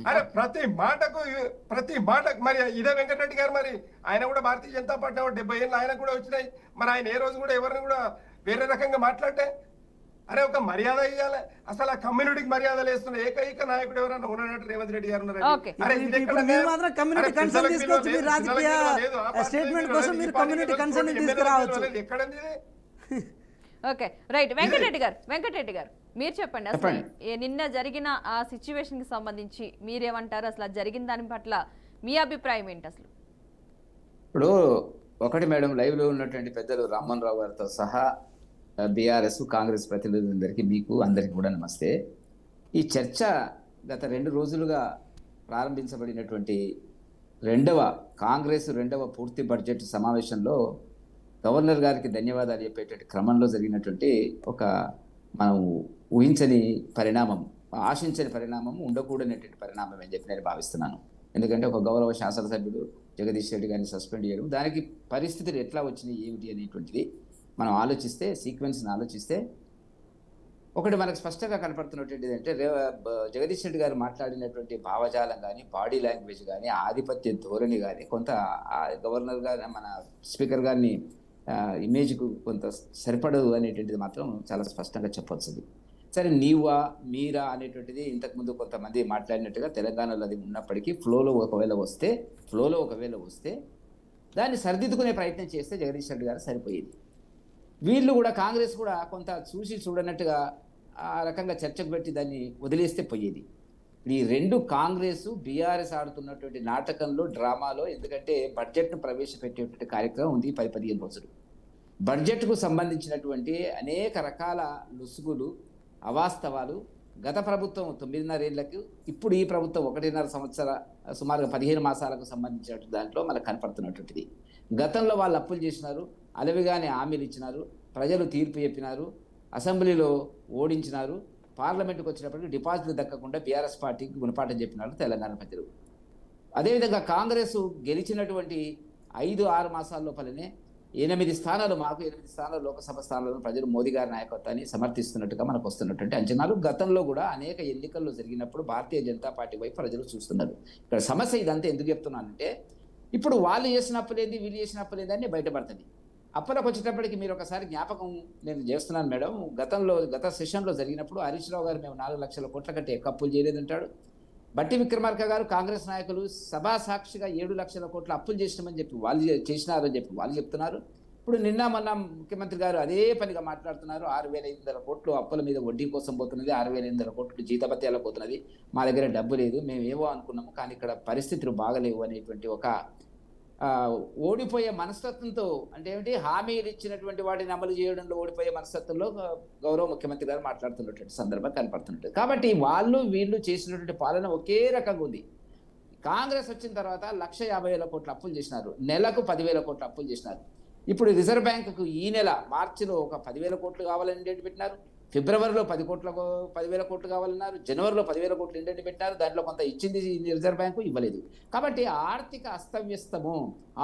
అరే ప్రతి మాటకు మరి ఇదే వెంకటరెడ్డి గారు, మరి ఆయన కూడా భారతీయ జనతా పార్టీ 70 ఏళ్ళు ఆయన కూడా వచ్చినాయి. మరి ఆయన ఏ రోజు కూడా ఎవరిని కూడా వేరే రకంగా మాట్లాడితే అరే ఒక మర్యాద ఇవ్వాలి. అసలు ఆ కమ్యూనిటీకి మర్యాదలు వేస్తున్న ఏకైక నాయకుడు ఎవరన్నా ఉన్నట్టు రేవంత్ రెడ్డి గారు ఉన్నారు. ఓకే. ఇప్పుడు మీరు మాత్రం కమ్యూనిటీ కన్సర్న్ తీసుకోవచ్చు, మీరు రాజకీయ స్టేట్మెంట్ కోసం మీరు కమ్యూనిటీ కన్సర్న్ తీసుకురావచ్చు. ఎక్కడండి ఇది? Okay right. వెంకటరెడ్డి గారు మీరు చెప్పండి, అసలు నిన్న జరిగిన ఆ సిచ్యువేషన్ కి సంబంధించి మీరేమంటారు? అసలు జరిగిన దాని పట్ల మీ అభిప్రాయం ఏంటి అసలు? ఇప్పుడు ఒకటి మేడం, లైవ్ లో ఉన్నటువంటి పెద్దలు రామ్మోహన్ రావు గారితో సహా బీఆర్ఎస్ కాంగ్రెస్ ప్రతినిధులందరికీ, మీకు అందరికీ కూడా నమస్తే. ఈ చర్చ గత 2 రోజులుగా ప్రారంభించబడినటువంటి కాంగ్రెస్ రెండవ పూర్తి బడ్జెట్ సమావేశంలో గవర్నర్ గారికి ధన్యవాదాలు చెప్పేటువంటి క్రమంలో జరిగినటువంటి ఒక మనం ఊహించని పరిణామం, ఆశించని పరిణామం, ఉండకూడనటువంటి పరిణామం అని చెప్పి నేను భావిస్తున్నాను. ఎందుకంటే ఒక గౌరవ శాసనసభ్యుడు జగదీష్ రెడ్డి గారిని సస్పెండ్ చేయడం, దానికి పరిస్థితులు ఎట్లా వచ్చినాయి ఏమిటి అనేటువంటిది మనం ఆలోచిస్తే, సీక్వెన్స్ని ఆలోచిస్తే ఒకటి మనకు స్పష్టంగా కనపడుతున్నటువంటిది అంటే జగదీష్ రెడ్డి గారు మాట్లాడినటువంటి భావజాలం కానీ, బాడీ లాంగ్వేజ్ కానీ, ఆధిపత్య ధోరణి కానీ కొంత గవర్నర్ గారు, మన స్పీకర్ గారిని ఇమేజ్కు కొంత సరిపడదు అనేటువంటిది మాత్రం చాలా స్పష్టంగా చెప్పవచ్చుది. సరే, నీవా మీరా అనేటువంటిది ఇంతకుముందు కొంతమంది మాట్లాడినట్టుగా తెలంగాణలో అది ఉన్నప్పటికీ ఫ్లోలో ఒకవేళ వస్తే దాన్ని సరిదిద్దుకునే ప్రయత్నం చేస్తే జగదీష్ రెడ్డి గారు సరిపోయేది. వీళ్ళు కూడా కాంగ్రెస్ కూడా కొంత చూసి చూడనట్టుగా ఆ రకంగా చర్చకు పెట్టి దాన్ని వదిలేస్తే పోయేది. ఈ 2 కాంగ్రెస్ బీఆర్ఎస్ ఆడుతున్నటువంటి నాటకంలో, డ్రామాలో, ఎందుకంటే బడ్జెట్ను ప్రవేశపెట్టేటువంటి కార్యక్రమం ఉంది 10-15 రోజులు. బడ్జెట్కు సంబంధించినటువంటి అనేక రకాల లొసుగులు, అవాస్తవాలు గత ప్రభుత్వం 9.5 ఏళ్లకు, ఇప్పుడు ఈ ప్రభుత్వం 1.5 సంవత్సర సుమారుగా 15 మాసాలకు సంబంధించినటువంటి దాంట్లో మనకు కనపడుతున్నటువంటిది. గతంలో వాళ్ళు అప్పులు చేసినారు, అలవిగానే హామీలు ఇచ్చినారు, ప్రజలు తీర్పు చెప్పినారు, అసెంబ్లీలో ఓడించినారు, పార్లమెంటుకు వచ్చినప్పటికీ డిపాజిట్లు దక్కకుండా బీఆర్ఎస్ పార్టీకి గుణపాఠం చెప్పినారు తెలంగాణ ప్రజలు. అదేవిధంగా కాంగ్రెస్ గెలిచినటువంటి 5-6 మాసాల లోపలనే 8 స్థానాలు, మాకు 8 స్థానాలు లోకసభ స్థానాలను ప్రజలు మోదీ గారి నాయకత్వాన్ని సమర్థిస్తున్నట్టుగా మనకు వస్తున్నటువంటి అంచనాలు. గతంలో కూడా అనేక ఎన్నికల్లో జరిగినప్పుడు భారతీయ జనతా పార్టీ వైపు ప్రజలు చూస్తున్నారు. ఇక్కడ సమస్య ఇదంతా ఎందుకు చెప్తున్నానంటే, ఇప్పుడు వాళ్ళు చేసిన అప్పులేంది, వీళ్ళు చేసిన అప్పులేంది అని బయటపడుతుంది. అప్పులకు వచ్చేటప్పటికి మీరు ఒకసారి జ్ఞాపకం నేను చేస్తున్నాను మేడం. గత సెషన్లో జరిగినప్పుడు హరీష్ రావు గారు మేము 4 లక్షల కోట్ల కంటే ఎక్కువ అప్పులు చేయలేదంటాడు. బట్టి విక్రమార్క గారు కాంగ్రెస్ నాయకులు సభా సాక్షిగా 7 లక్షల కోట్ల అప్పులు చేసినామని చెప్పి వాళ్ళు చేసినారని చెప్పి వాళ్ళు చెప్తున్నారు. ఇప్పుడు మొన్న ముఖ్యమంత్రి గారు అదే పనిగా మాట్లాడుతున్నారు. 6,500 కోట్లు అప్పుల మీద వడ్డీ కోసం పోతున్నది, 6,500 కోట్లు జీతభత్యాలకు పోతున్నది, మా దగ్గర డబ్బు లేదు, మేము ఏవో అనుకున్నాము కానీ ఇక్కడ పరిస్థితులు బాగలేవు అనేటువంటి ఒక ఓడిపోయే మనస్తత్వంతో, అంటే ఏమిటి, హామీలు ఇచ్చినటువంటి వాటిని అమలు చేయడంలో ఓడిపోయే మనస్తత్వంలో గౌరవ ముఖ్యమంత్రి గారు మాట్లాడుతున్నటువంటి సందర్భం కనపడుతున్నట్టు. కాబట్టి వీళ్ళు చేసినటువంటి పాలన ఒకే రకంగా ఉంది. కాంగ్రెస్ వచ్చిన తర్వాత 1,50,000 కోట్ల అప్పులు చేసినారు, నెలకు 10,000 కోట్ల అప్పులు చేసినారు. ఇప్పుడు రిజర్వ్ బ్యాంకుకు ఈ నెల మార్చిలో ఒక 10,000 కోట్లు కావాలని డేట్ పెట్టినారు, ఫిబ్రవరిలో 10,000 కోట్లు కావాలన్నారు, జనవరిలో 10,000 కోట్లు ఇండెంట్ పెట్టారు. దాంట్లో కొంత ఇచ్చింది రిజర్వ్ బ్యాంకు, ఇవ్వలేదు. కాబట్టి ఆర్థిక అస్తవ్యస్తము,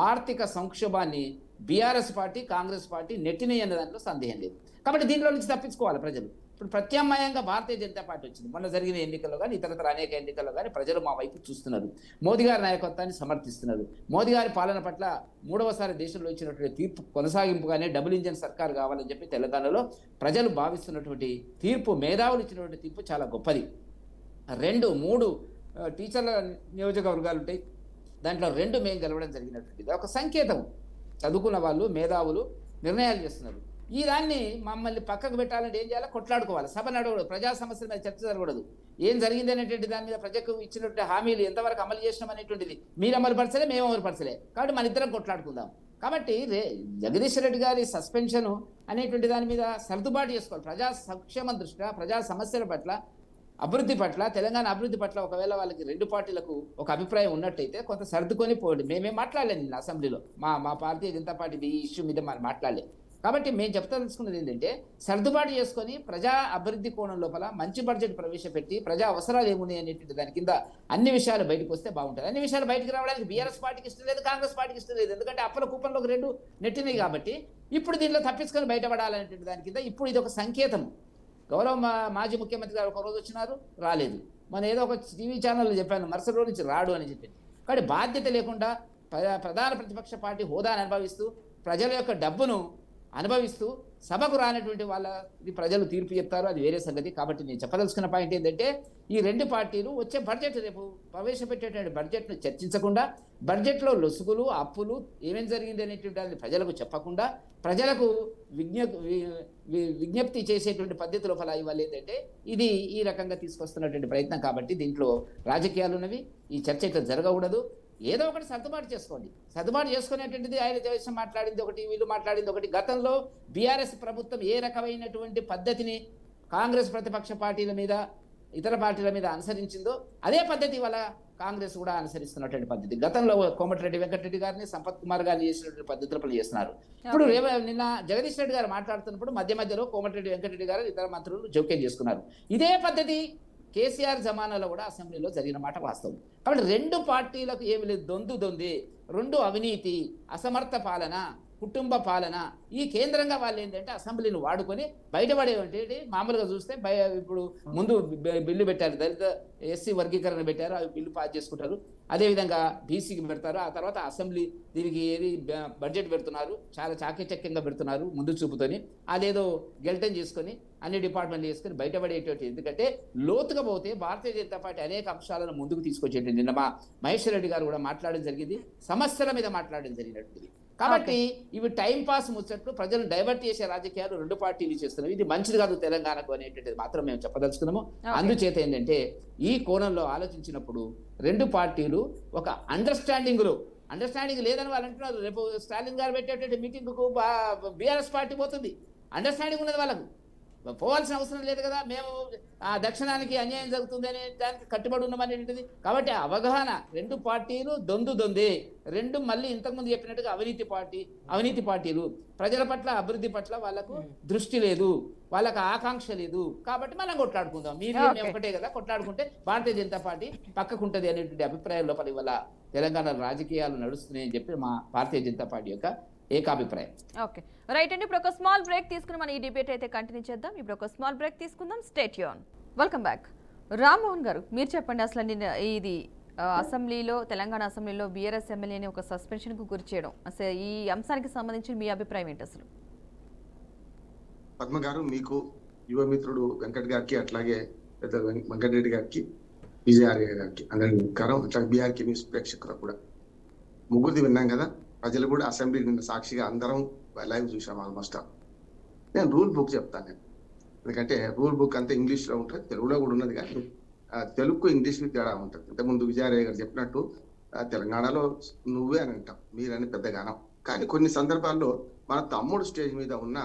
ఆర్థిక సంక్షోభాన్ని బీఆర్ఎస్ పార్టీ, కాంగ్రెస్ పార్టీ నెట్టినాయి అనే దాంట్లో సందేహం లేదు. కాబట్టి దీంట్లో నుంచి తప్పించుకోవాలి ప్రజలు. ఇప్పుడు ప్రత్యామ్నాయంగా భారతీయ జనతా పార్టీ వచ్చింది. మొన్న జరిగిన ఎన్నికల్లో కానీ, ఇతరతర అనేక ఎన్నికల్లో కానీ ప్రజలు మా వైపు చూస్తున్నారు, మోదీ గారి నాయకత్వాన్ని సమర్థిస్తున్నారు. మోదీ గారి పాలన పట్ల 3వసారి దేశంలో ఇచ్చినటువంటి తీర్పు కొనసాగింపుగానే డబుల్ ఇంజన్ సర్కార్ కావాలని చెప్పి తెలంగాణలో ప్రజలు భావిస్తున్నటువంటి తీర్పు, మేధావులు ఇచ్చినటువంటి తీర్పు చాలా గొప్పది. 2-3 టీచర్ల నియోజకవర్గాలు ఉంటాయి, దాంట్లో 2 మేము గెలవడం జరిగినటువంటిది ఒక సంకేతం. చదువుకున్న వాళ్ళు, మేధావులు నిర్ణయాలు చేస్తున్నారు. ఈ దాన్ని మమ్మల్ని పక్కకు పెట్టాలంటే ఏం చేయాలి? కొట్లాడుకోవాలి, సభ నడవడదు, ప్రజా సమస్యల మీద చర్చ జరగకూడదు, ఏం జరిగింది అనేటువంటి దాని మీద ప్రజలకు ఇచ్చినటువంటి హామీలు ఎంతవరకు అమలు చేసినాం అనేటువంటిది మీరు అమలుపరచలే, మేము అమలుపరచలే, కాబట్టి మన ఇద్దరం కొట్లాడుకుందాం. కాబట్టి జగదీష్ రెడ్డి గారి సస్పెన్షన్ అనేటువంటి దాని మీద సర్దుబాటు చేసుకోవాలి. ప్రజా సంక్షేమం దృష్ట్యా, ప్రజా సమస్యల పట్ల, అభివృద్ధి పట్ల, తెలంగాణ అభివృద్ధి పట్ల ఒకవేళ వాళ్ళకి 2 పార్టీలకు ఒక అభిప్రాయం ఉన్నట్టయితే కొంత సర్దుకొని పోండి. మేమేం మాట్లాడలేదు నిన్న అసెంబ్లీలో, మా భారతీయ జనతా పార్టీ ఈ ఇష్యూ మీద మనం మాట్లాడలేదు. కాబట్టి మేము తెలుసుకున్నది ఏంటంటే, సర్దుబాటు చేసుకొని ప్రజా అభివృద్ధి కోణం లోపల మంచి బడ్జెట్ ప్రవేశపెట్టి ప్రజా అవసరాలు ఏమున్నాయి అనేటువంటి దాని కింద అన్ని విషయాలు బయటకు వస్తే బాగుంటుంది. అన్ని విషయాలు బయటకు రావడానికి బీఆర్ఎస్ పార్టీకి ఇష్టం లేదు, కాంగ్రెస్ పార్టీకి ఇష్టం లేదు. ఎందుకంటే అప్పుల కూపంలోకి 2 నెట్టినాయి కాబట్టి ఇప్పుడు దీంట్లో తప్పించుకొని బయటపడాలనేటువంటి దాని కింద ఇప్పుడు ఇది ఒక సంకేతం. గౌరవ మాజీ ముఖ్యమంత్రి గారు ఒక రోజు వచ్చినారు, రాలేదు. మన ఏదో ఒక టీవీ ఛానల్లో చెప్పాను మరుసటి రోజు నుంచి రాడు అని చెప్పింది. కాబట్టి బాధ్యత లేకుండా ప్రధాన ప్రతిపక్ష పార్టీ హోదాను అనుభవిస్తూ ప్రజల యొక్క డబ్బును అనుభవిస్తూ సభకు రానటువంటి ఇది ప్రజలు తీర్పు చెప్తారు, అది వేరే సంగతి. కాబట్టి నేను చెప్పదలుచుకున్న పాయింట్ ఏంటంటే ఈ రెండు పార్టీలు వచ్చే బడ్జెట్ రేపు ప్రవేశపెట్టేటువంటి బడ్జెట్ను చర్చించకుండా, బడ్జెట్లో లొసుగులు అప్పులు ఏమేం జరిగింది అనేటువంటి ప్రజలకు చెప్పకుండా, ప్రజలకు విజ్ఞప్తి చేసేటువంటి పద్ధతిలో ఫలా ఇవ్వాలి. ఏంటంటే ఇది ఈ రకంగా తీసుకొస్తున్నటువంటి ప్రయత్నం. కాబట్టి దీంట్లో రాజకీయాలు ఉన్నవి, ఈ చర్చ ఇట్లా జరగకూడదు. ఏదో ఒకటి సర్దుబాటు చేసుకోండి. సర్దుబాటు చేసుకునేటువంటిది ఆయన దేశం మాట్లాడింది ఒకటి, వీళ్ళు మాట్లాడింది ఒకటి. గతంలో బీఆర్ఎస్ ప్రభుత్వం ఏ రకమైనటువంటి పద్ధతిని కాంగ్రెస్ ప్రతిపక్ష పార్టీల మీద ఇతర పార్టీల మీద అనుసరించిందో అదే పద్ధతి వల్ల కాంగ్రెస్ కూడా అనుసరిస్తున్నటువంటి పద్ధతి. గతంలో కోమటిరెడ్డి వెంకటరెడ్డి గారిని, సంపత్ కుమార్ గారిని చేసినటువంటి పద్ధతులు పనిచేస్తున్నారు. ఇప్పుడు నిన్న జగదీష్ రెడ్డి గారు మాట్లాడుతున్నప్పుడు మధ్యలో కోమటిరెడ్డి వెంకటరెడ్డి గారు ఇతర మంత్రులు జోక్యం చేసుకున్నారు. ఇదే పద్ధతి కేసీఆర్ జమానాలో కూడా అసెంబ్లీలో జరిగిన మాట వాస్తవం. కాబట్టి రెండు పార్టీలకు ఏమి లేదు, దొంది, రెండు అవినీతి, అసమర్థ పాలన, కుటుంబ పాలన. ఈ కేంద్రంగా వాళ్ళు ఏంటంటే అసెంబ్లీని వాడుకొని బయటపడేవంటి. మామూలుగా చూస్తే ఇప్పుడు ముందు బిల్లు పెట్టారు, దళిత ఎస్సీ వర్గీకరణ పెట్టారు, అవి బిల్లు పాస్ చేసుకుంటారు. అదేవిధంగా బీసీకి పెడతారు. ఆ తర్వాత అసెంబ్లీ దీనికి ఏది బడ్జెట్ పెడుతున్నారు, చాలా చాకచక్యంగా పెడుతున్నారు ముందు చూపుతోని. అదేదో గెల్టన్ చేసుకొని అన్ని డిపార్ట్మెంట్లు చేసుకొని బయటపడేటువంటి. ఎందుకంటే లోతుగా పోతే భారతీయ జనతా పార్టీ అనేక అంశాలను ముందుకు తీసుకొచ్చేటి. నిన్న మా మహేశ్వర్ రెడ్డి గారు కూడా మాట్లాడడం జరిగింది, సమస్యల మీద మాట్లాడడం జరిగినట్టుంది. కాబట్టి ఇవి టైం పాస్ ముచ్చట్లు, ప్రజలు డైవర్ట్ చేసే రాజకీయాలు రెండు పార్టీలు చేస్తున్నవి. ఇది మంచిది కాదు తెలంగాణకు అనేటువంటిది మాత్రం మేము చెప్పదలుచుకున్నాము. అందుచేత ఏంటంటే ఈ కోణంలో ఆలోచించినప్పుడు రెండు పార్టీలు ఒక అండర్స్టాండింగ్ లేదని వాళ్ళు అంటున్నారు. రేపు స్టాలిన్ గారు పెట్టేటువంటి మీటింగ్కు బీఆర్ఎస్ పార్టీ పోతుంది. అండర్స్టాండింగ్ ఉన్నది వాళ్ళకు, పోవాల్సిన అవసరం లేదు కదా. మేము ఆ దక్షిణానికి అన్యాయం జరుగుతుంది అనే దానికి కట్టుబడి ఉన్నామనేటువంటిది. కాబట్టి అవగాహన, రెండు పార్టీలు దొందే, రెండు మళ్ళీ ఇంతకుముందు చెప్పినట్టుగా అవినీతి పార్టీలు. ప్రజల పట్ల అభివృద్ధి పట్ల వాళ్ళకు దృష్టి లేదు, వాళ్ళకు ఆకాంక్ష లేదు. కాబట్టి మనం కొట్లాడుకుందాం, మీరు ఒకటే కదా, కొట్లాడుకుంటే భారతీయ జనతా పార్టీ పక్కకుంటది అనేటువంటి అభిప్రాయం లోపల ఇవాళ తెలంగాణ రాజకీయాలు నడుస్తున్నాయని చెప్పి మా భారతీయ జనతా పార్టీ యొక్క ఏకాభిప్రాయం. ఓకే, రైట్ అండి. ఇప్పుడు ఒక స్మాల్ బ్రేక్ తీసుకుని మనం ఈ డిబేట్ అయితే కంటిన్యూ చేద్దాం. ఇప్పుడు ఒక స్మాల్ బ్రేక్ తీసుకుందాం. Stay tune. Welcome back. Rammohan గారు, మీరు చెప్పండి, అసలు ఇది అసెంబ్లీలో, తెలంగాణ అసెంబ్లీలో బీఆర్ఎస్ ఎమ్మెల్యేని ఒక సస్పెన్షన్కు గురి చేయడం, అసలు ఈ అంశానికి సంబంధించి మీ అభిప్రాయం ఏంటి అసలు? పద్మ గారు, మీకు యువమిత్రుడు వెంకట్ గారికి, అట్లాగే పెద్ద వెంకటరెడ్డి గారికి, విజయార్య గారికి అందరికీ నమస్కారం. అట్లాగే బీఆర్కి న్యూస్ ప్రేక్షకులకు కూడా. ముగ్గురిది విన్నాం కదా. ప్రజలు కూడా అసెంబ్లీ నిన్న సాక్షిగా అందరం లైవ్ చూసాం ఆల్మోస్ట్. నేను రూల్ బుక్ చెప్తాను. ఎందుకంటే రూల్ బుక్ అంతా ఇంగ్లీష్లో ఉంటుంది, తెలుగులో కూడా ఉన్నది. కానీ తెలుగుకు ఇంగ్లీష్కి తేడా ఉంటుంది. ఇంతకుముందు విజయారయ్య గారు చెప్పినట్టు తెలంగాణలో నువ్వే అని అంటాం, మీరని పెద్దగానం. కానీ కొన్ని సందర్భాల్లో మన తమ్ముడు స్టేజ్ మీద ఉన్న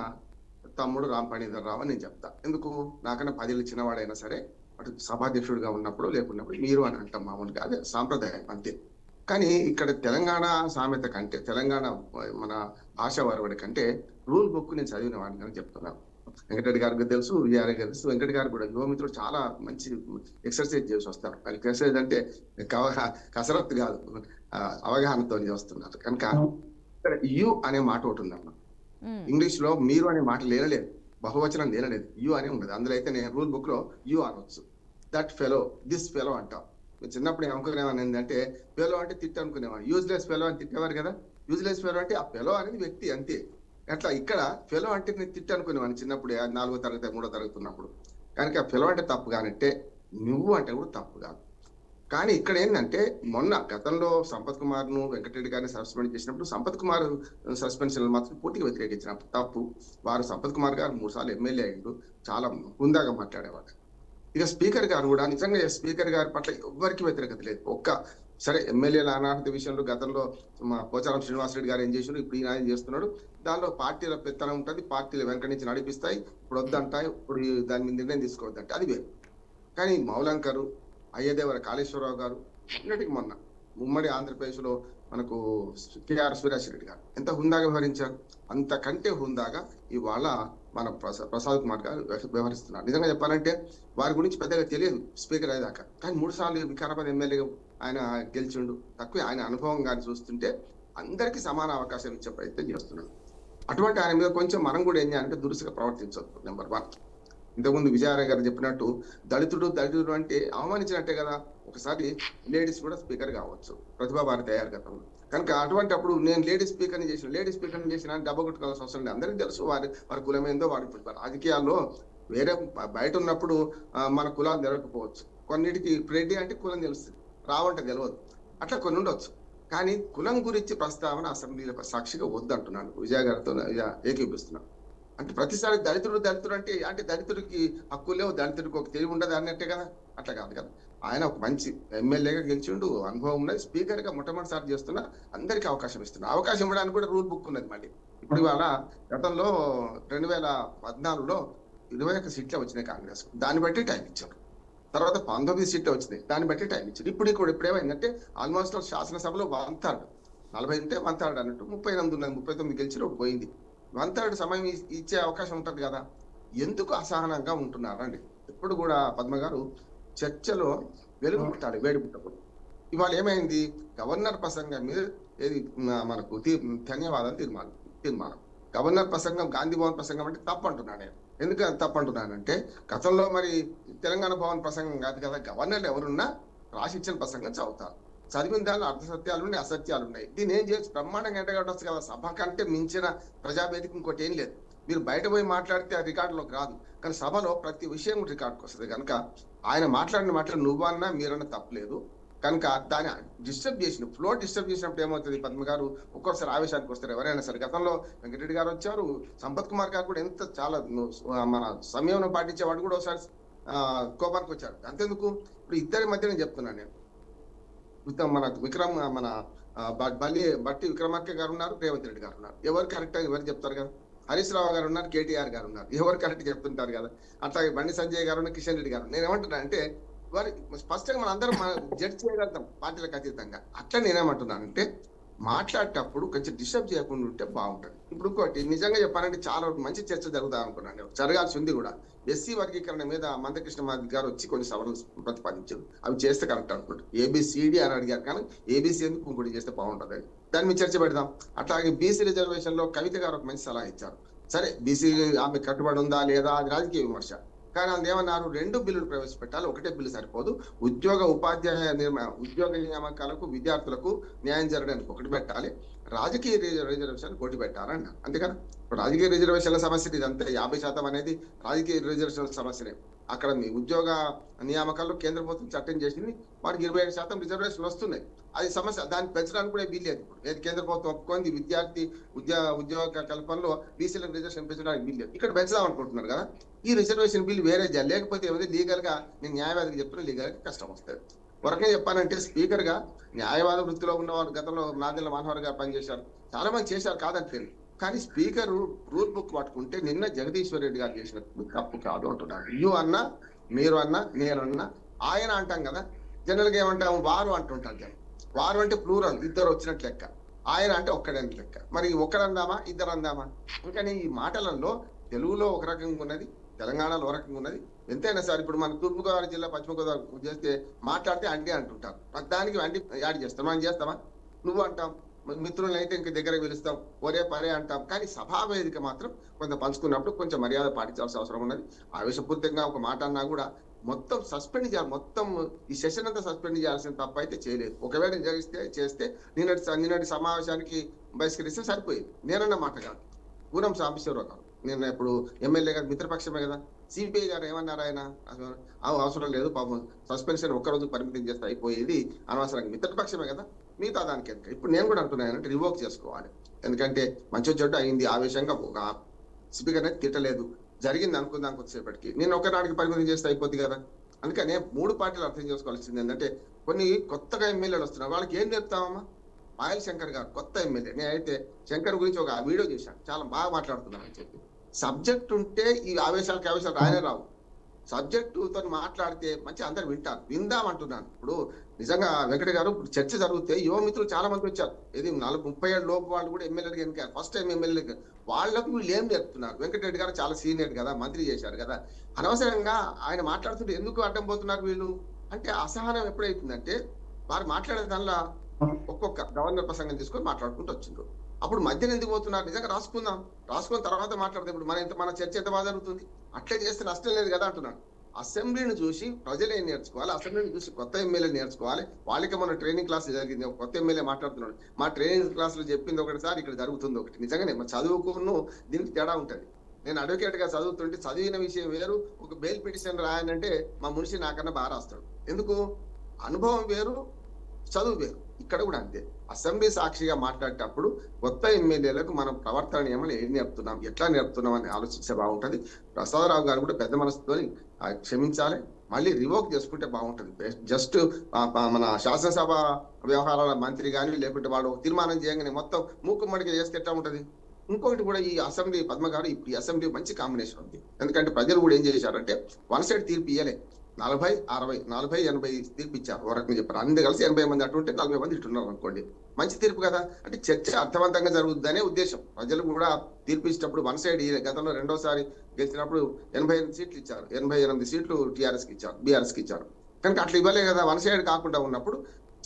తమ్ముడు రాంపణీధర్రావు అని నేను చెప్తా. ఎందుకు, నాకన్నా 10 ఏళ్ళు చిన్నవాడైనా సరే అటు సభాధ్యక్షుడిగా ఉన్నప్పుడు లేకున్నప్పుడు మీరు అని అంటాం. మామూలుగా అదే సాంప్రదాయం అంతే. కానీ ఇక్కడ తెలంగాణ సామెత కంటే, తెలంగాణ మన భాష వరవడి కంటే రూల్ బుక్ నేను చదివిన వాడిని అని చెప్తున్నాను. వెంకటరెడ్డి గారికి తెలుసు, విజయారయ్య గారికి తెలుసు, వెంకట గారు కూడా యువమిత్రుడు చాలా మంచి ఎక్సర్సైజ్ చేసి వస్తారు. వాళ్ళకి ఎక్సర్సైజ్ అంటే కసరత్తు కాదు, అవగాహనతో చేస్తున్నారు. కనుక ఇక్కడ యు అనే మాట ఒకటి ఉందన్న. ఇంగ్లీష్ లో మీరు అనే మాట లేనలేదు, బహువచనం లేనలేదు, యు అనే ఉండదు. అందులో అయితే నేను రూల్ బుక్ లో యు అనొచ్చు. దట్ ఫెలో, దిస్ ఫెలో అంటాం. చిన్నప్పుడు నేను అనుకునేవాడిని ఏంటంటే ఫెలో అంటే తిట్టు అనుకునేవాడు, యూజ్లెస్ ఫెలో అని తిట్టేవారు కదా. యూజ్లెస్ ఫెలో అంటే ఆ ఫెలో అనేది వ్యక్తి అంతే. అట్లా ఇక్కడ ఫెలో అంటే నేను తిట్టు అనుకునేవాడిని చిన్నప్పుడు, 4వ తరగతి 3వ తరగతి ఉన్నప్పుడు. కనుక ఫెలో అంటే తప్పు కానంటే నువ్వు అంటే కూడా తప్పు కాదు. కానీ ఇక్కడ ఏంటంటే మొన్న గతంలో సంపత్ కుమార్ ను వెంకటరెడ్డి గారిని సస్పెండ్ చేసినప్పుడు సంపత్ కుమార్ సస్పెన్షన్ మాత్రం పూర్తిగా వ్యతిరేకించిన తప్పు. వారు సంపత్ కుమార్ గారు 3 సార్లు ఎమ్మెల్యే అయ్యిండు, చాలా హుందాగా మాట్లాడేవాడు. ఇక స్పీకర్ గారు కూడా నిజంగా స్పీకర్ గారి పట్ల ఎవరికి వ్యతిరేకత లేదు. సరే ఎమ్మెల్యేల అనార్హత విషయంలో గతంలో మా పోచారం శ్రీనివాసరెడ్డి గారు ఏం చేసినారు, ఇప్పుడు ఈయన ఏం చేస్తున్నాడు, దానిలో పార్టీల పెత్తనం ఉంటుంది, పార్టీలు వెనక నుంచి నడిపిస్తాయి, ఇప్పుడు వద్దంటాయి, ఇప్పుడు దాని మీద నిర్ణయం తీసుకోవద్దంటే అది వేరు. కానీ మౌలంకరు, అయ్యదేవర కాళేశ్వరరావు గారు, నిన్నటికి మొన్న ఉమ్మడి ఆంధ్రప్రదేశ్లో మనకు కేఆర్ సురేష్ గారు ఎంత హుందాగా వ్యవహరించారు. అంతకంటే హుందాగా ఇవాళ మన ప్రసాద్ కుమార్ గారు వ్యవహరిస్తున్నారు. నిజంగా చెప్పాలంటే వారి గురించి పెద్దగా తెలియదు స్పీకర్ అయ్యేదాకా. కానీ 3 సార్లు వికారాబాద్ ఎమ్మెల్యేగా ఆయన గెలిచిండు. తక్కువ ఆయన అనుభవం గాని చూస్తుంటే అందరికీ సమాన అవకాశం ఇచ్చే ప్రయత్నం చేస్తున్నాడు. అటువంటి ఆయన మీద కొంచెం మనం కూడా ఏం చేయాలంటే దురుసుగా ప్రవర్తించవద్దు. నెంబర్ 1. ఇంతకుముందు విజయారాయ్ గారు చెప్పినట్టు దళితుడు అంటే అవమానించినట్టే కదా. ఒకసారి లేడీస్ కూడా స్పీకర్ కావచ్చు, ప్రతిభా భారతి అయ్యారు గతంలో. కనుక అటువంటి అప్పుడు నేను లేడీ స్పీకర్ని చేసిన డబ్బు కొట్టుకోవాల్సిన అవసరం లేదు. అందరికీ తెలుసు వారి కులమేందో. వాడి రాజకీయాల్లో వేరే బయట ఉన్నప్పుడు మన కులాలు తెలవకపోవచ్చు, కొన్నిటికి రెడ్డి అంటే కులం తెలుస్తుంది, రావంటే తెలియదు, అట్లా కొన్ని ఉండొచ్చు. కానీ కులం గురించి ప్రస్తావన అసెంబ్లీలో సాక్షిగా వద్దంటున్నాను, విజయ గారితో ఏకీపిస్తున్నాను. అంటే ప్రతిసారి దళితుడు అంటే దళితుడికి హక్కు లేవు, దళితుడికి ఒక తెలివి ఉండదు అన్నట్టే కదా. అట్లా కాదు కదా. ఆయన ఒక మంచి ఎమ్మెల్యేగా గెలిచిండు, అనుభవం ఉన్నది, స్పీకర్ గా మొట్టమొదటిసారి చేస్తున్నా, అందరికీ అవకాశం ఇస్తున్నా. అవకాశం ఇవ్వడానికి కూడా రూల్ బుక్ ఉన్నది. మళ్ళీ ఇప్పుడు ఇవాళ గతంలో 2014లో 21 సీట్లే వచ్చినాయి కాంగ్రెస్, దాన్ని బట్టి టైం ఇచ్చారు. తర్వాత 19 సీట్లు వచ్చినాయి, దాన్ని బట్టి టైం ఇచ్చారు. ఇప్పుడు ఏమైందంటే ఆల్మోస్ట్ శాసనసభలో 1/3, 40 ఉంటే 1/3 అన్నట్టు 38 ఉన్నది, 39 గెలిచి ఒకటి పోయింది. 1/3 సమయం ఇచ్చే అవకాశం ఉంటది కదా. ఎందుకు అసహనంగా ఉంటున్నారండి? ఎప్పుడు కూడా పద్మ గారు చర్చలో వెలుగు పుట్టాలి, వేడి పుట్టకూడదు. ఇవాళ ఏమైంది? గవర్నర్ ప్రసంగం మీద ఏది మనకు ధన్యవాదాలు తీర్మానం. గవర్నర్ ప్రసంగం, గాంధీ భవన్ ప్రసంగం అంటే తప్పు అంటున్నాను నేను. ఎందుకు తప్పు అంటున్నానంటే గతంలో మరి తెలంగాణ భవన్ ప్రసంగం కాదు కదా, గవర్నర్లు ఎవరున్నా రాసిచ్చిన ప్రసంగం చదువుతారు. చదివిన దానిలో అర్థసత్యాలు ఉన్నాయి, అసత్యాలు ఉన్నాయి. దీన్ని ఏం చేయొచ్చు? బ్రహ్మాండంగా ఎంటగట్టవచ్చు కదా. సభ కంటే మించిన ప్రజావేదిక ఇంకోటి ఏం లేదు. మీరు బయట పోయి మాట్లాడితే ఆ రికార్డులోకి రాదు, కానీ సభలో ప్రతి విషయం రికార్డుకి వస్తుంది. కనుక ఆయన మాట్లాడిన మాటలు నువ్వన్నా మీరన్నా తప్పలేదు. కనుక దాన్ని ఫ్లో డిస్టర్బ్ చేసినప్పుడు ఏమవుతుంది? పద్మ గారు ఒక్కొక్కసారి ఆవేశానికి వస్తారు ఎవరైనా సరే. గతంలో వెంకటరెడ్డి గారు వచ్చారు, సంపత్ కుమార్ గారు కూడా ఎంత చాలా మన సమయం పాటించేవాడు కూడా ఒకసారి కోపానికి వచ్చాడు. అంతెందుకు, ఇప్పుడు ఇద్దరి మధ్య నేను చెప్తున్నాను నేను. మన మన బట్టి విక్రమార్క గారు ఉన్నారు, రేవంత్ రెడ్డి గారు ఉన్నారు. ఎవరు కరెక్ట్ అని ఎవరు చెప్తారు కదా. హరీష్ రావు గారు ఉన్నారు, కేటీఆర్ గారు ఉన్నారు, ఎవరు కరెక్ట్ చెప్తుంటారు కదా. అట్లాగే బండి సంజయ్ గారు ఉన్నారు, కిషన్ రెడ్డి గారు. నేను ఏమంటున్నా అంటే వారి స్పష్టంగా మన అందరం జడ్జ్ చేయగలుగుతాం పార్టీలకు అతీతంగా. అట్లా నేనేమంటున్నానంటే మాట్లాడేటప్పుడు కొంచెం డిస్టర్బ్ చేయకుండా ఉంటే బాగుంటుంది. ఇప్పుడు ఇంకోటి నిజంగా చెప్పాలంటే చాలా మంచి చర్చ జరుగుతా అనుకున్నాను, జరగాల్సి ఉంది కూడా. ఎస్సీ వర్గీకరణ మీద మందకృష్ణ మాది గారు వచ్చి కొన్ని సవరణలు ప్రతిపాదించారు, అవి చేస్తే కరెక్ట్ అనుకుంటారు. ఏబిసిడి అని అడిగారు, కానీ ఏబిసి ఎందుకు ఇంకోటి చేస్తే బాగుంటుంది అని దాని మీద చర్చ పెడదాం. అట్లాగే బీసీ రిజర్వేషన్ లో కవిత గారు ఒక మంచి సలహా ఇచ్చారు. సరే, బీసీ ఆమె కట్టుబడి ఉందా లేదా అది రాజకీయ విమర్శ, కానీ అది ఏమన్నారు, 2 బిల్లులు ప్రవేశపెట్టాలి, ఒకటే బిల్లు సరిపోదు. ఉద్యోగ నియామకాలకు విద్యార్థులకు న్యాయం జరగడానికి ఒకటి పెట్టాలి, రాజకీయ రిజర్వేషన్ ఒకటి పెట్టాలన్న. అంతేకాదు రాజకీయ రిజర్వేషన్ల సమస్య ఇదంతా 50% అనేది రాజకీయ రిజర్వేషన్ల సమస్యనే. అక్కడ మీ ఉద్యోగ నియామకాల్లో కేంద్ర ప్రభుత్వం చట్టం చేసింది, వారికి 25% రిజర్వేషన్లు వస్తున్నాయి. అది సమస్య, దాన్ని పెంచడానికి కూడా వీల్లేదు. ఇప్పుడు కేంద్ర ప్రభుత్వం ఒప్పుకుంది, విద్యార్థి ఉద్యోగ కల్పనలో బీసీలకు రిజర్వేషన్ పెంచడానికి వీల్లేదు. ఇక్కడ పెంచుదాం అనుకుంటున్నారు కదా. ఈ రిజర్వేషన్ బిల్ వేరే లేకపోతే ఏమైంది, లీగల్ గా నేను న్యాయవాదికి చెప్తున్నా, లీగల్ గా కష్టం వస్తుంది. వరకే చెప్పానంటే స్పీకర్ గా న్యాయవాద వృత్తిలో ఉన్న వాళ్ళు గతంలో నాదెళ్ల మనోహర్ గారు పనిచేశారు, చాలా మంది చేశారు కాదంటే. కానీ స్పీకర్ రూల్ బుక్ పట్టుకుంటే నిన్న జగదీశ్వర్ రెడ్డి గారు చేసినట్టు తప్పు కాదు అంటున్నారు. యు అన్నా, మీరు అన్నా, నేనన్నా, ఆయన అంటాం కదా. జనరల్ గా ఏమంటాము, వారు అంటుంటారు. జనం వారు అంటే ప్లూరల్, ఇద్దరు వచ్చినట్టు లెక్క. ఆయన అంటే ఒక్కడే లెక్క. మరి ఒక్కడందామా, ఇద్దరు అందామా? ఇంకా ఈ మాటలలో తెలుగులో ఒక రకంగా ఉన్నది, తెలంగాణలో ఒక రకంగా ఉన్నది. ఎంతైనా సార్ ఇప్పుడు మన తూర్పుగోదావరి జిల్లా, పశ్చిమ గోదావరి చేస్తే మాట్లాడితే అంటే అంటుంటారు, దానికి అంటే యాడ్ చేస్తాం. మనం చేస్తామా? నువ్వు అంటాం, మిత్రులను అయితే ఇంక దగ్గరకు పిలుస్తాం, ఒరే పరే అంటాం. కానీ సభా వేదిక మాత్రం కొంత పంచుకున్నప్పుడు కొంచెం మర్యాద పాటించాల్సిన అవసరం ఉన్నది. ఆవేశపూరితంగా ఒక మాట అన్నా కూడా మొత్తం సస్పెండ్ చేయాలి, మొత్తం ఈ సెషన్ అంతా సస్పెండ్ చేయాల్సిన తప్ప అయితే చేయలేదు. ఒకవేళ చేస్తే నిన్నటి సమావేశానికి బహిష్కరిస్తే సరిపోయింది. నేనన్న మాట కాదు, పూనం సాంబశివరావు గారు నేను ఇప్పుడు ఎమ్మెల్యే గారు మిత్రపక్షమే కదా. సిపిఐ గారు ఏమన్నారు, ఆయన అవసరం లేదు పాపం, సస్పెన్షన్ ఒక్కరోజు పరిమితం చేస్తే అయిపోయేది, అనవసరంగా మిత్రపక్షమే కదా, మిగతా దానికి ఎందుకు. ఇప్పుడు నేను కూడా అంటున్నానంటే రివోక్ చేసుకోవాలి. ఎందుకంటే మంచి చెడ్డ అయింది, ఆవేశంగా ఒక స్పీకర్ అనేది తిట్టలేదు, జరిగింది అనుకుందాం కొద్దిసేపటికి. నేను ఒకనాడికి పరిమితం చేస్తే అయిపోద్ది కదా. అందుకనే 3 పార్టీలు అర్థం చేసుకోవాల్సింది ఏంటంటే, కొన్ని కొత్తగా ఎమ్మెల్యేలు వస్తున్నారు, వాళ్ళకి ఏం చెప్తామమ్మా. పాయల్ శంకర్ గారు కొత్త ఎమ్మెల్యే, నేనైతే శంకర్ గురించి ఒక వీడియో చేశాను, చాలా బాగా మాట్లాడుతున్నాను అని చెప్పి. సబ్జెక్ట్ ఉంటే ఈ ఆవేశాలు రాయనే రావు. సబ్జెక్టుతో మాట్లాడితే మంచి అందరు విందామంటున్నాను. ఇప్పుడు నిజంగా వెంకట గారు చర్చ జరిగితే యువ మిత్రులు చాలా మంది వచ్చారు. ఇది 30 ఏళ్ళ లోపు వాళ్ళు కూడా ఎమ్మెల్యేలు ఎన్నికారు, ఫస్ట్ టైం ఎమ్మెల్యే. వాళ్ళకు వీళ్ళు ఏం చెప్తున్నారు? వెంకటరెడ్డి గారు చాలా సీనియర్ కదా, మంత్రి చేశారు కదా, అనవసరంగా ఆయన మాట్లాడుతుంటే ఎందుకు అడ్డం పోతున్నారు వీళ్ళు అంటే అసహనం ఎప్పుడైతుందంటే, వారు మాట్లాడే దానిలో ఒక్కొక్క గవర్నర్ ప్రసంగం తీసుకొని మాట్లాడుకుంటూ వచ్చిండ్రు. అప్పుడు మధ్యన ఎందుకు పోతున్నారు? నిజంగా రాసుకున్న తర్వాత మాట్లాడతాం. ఇప్పుడు మన చర్చ ఎంత బాగా జరుగుతుంది. అట్లే చేస్తే నష్టం లేదు కదా అంటున్నాను. అసెంబ్లీని చూసి ప్రజలు ఏం నేర్చుకోవాలి, అసెంబ్లీని చూసి కొత్త ఎమ్మెల్యే నేర్చుకోవాలి. వాళ్ళకి మన ట్రైనింగ్ క్లాస్ జరిగింది, ఒక కొత్త ఎమ్మెల్యే మాట్లాడుతున్నాడు, మా ట్రైనింగ్ క్లాసులో చెప్పింది ఒకటిసారి ఇక్కడ జరుగుతుంది ఒకటి. నిజంగానే మా చదువుకును దీనికి తేడా ఉంటుంది. నేను అడ్వకేట్ గా చదువుతుంటే చదివిన విషయం వేరు, ఒక బెయిల్ పిటిషన్ రాయాలంటే మా మునిషి నాకన్నా బాగా రాస్తాడు. ఎందుకు? అనుభవం వేరు, చదువు వేరు. ఇక్కడ కూడా అంతే. అసెంబ్లీ సాక్షిగా మాట్లాడేటప్పుడు కొత్త ఎమ్మెల్యేలకు మనం ప్రవర్తన నియమాలు ఏం నేర్పుతున్నాం, ఎట్లా నేర్పుతున్నాం అని ఆలోచిస్తే బాగుంటుంది. ప్రసాదరావు గారు కూడా పెద్ద మనసుతో క్షమించాలి, మళ్ళీ రివోక్ చేసుకుంటే బాగుంటుంది. జస్ట్ మన శాసనసభ వ్యవహారాల మంత్రి కానీ లేకుంటే వాడు తీర్మానం చేయగానే మొత్తం మూకుమ్మడిగా చేస్తే ఎట్లా ఉంటుంది? ఇంకొకటి కూడా ఈ అసెంబ్లీ పద్మ గారు ఈ అసెంబ్లీ మంచి కాంబినేషన్ ఉంది. ఎందుకంటే ప్రజలు కూడా ఏం చేశారంటే వన్ సైడ్ తీర్పు ఇయ్యలే. 40-60 40-80 తీర్పు ఇచ్చారు. ఒక రకంగా చెప్పారు. అన్ని కలిసి 80 మంది అటు ఉంటే 40 మంది ఇటున్నారు అనుకోండి. మంచి తీర్పు కదా. అంటే చర్చ అర్థవంతంగా జరుగుతుందనే ఉద్దేశం. ప్రజలు కూడా తీర్పు ఇచ్చినప్పుడు వన్ సైడ్ గతంలో రెండోసారి గెలిచినప్పుడు 88 సీట్లు ఇచ్చారు, 88 సీట్లు టీఆర్ఎస్ కి ఇచ్చారు, బీఆర్ఎస్ కి ఇచ్చారు. కనుక అట్లా ఇవ్వలే కదా. వన్ సైడ్ కాకుండా ఉన్నప్పుడు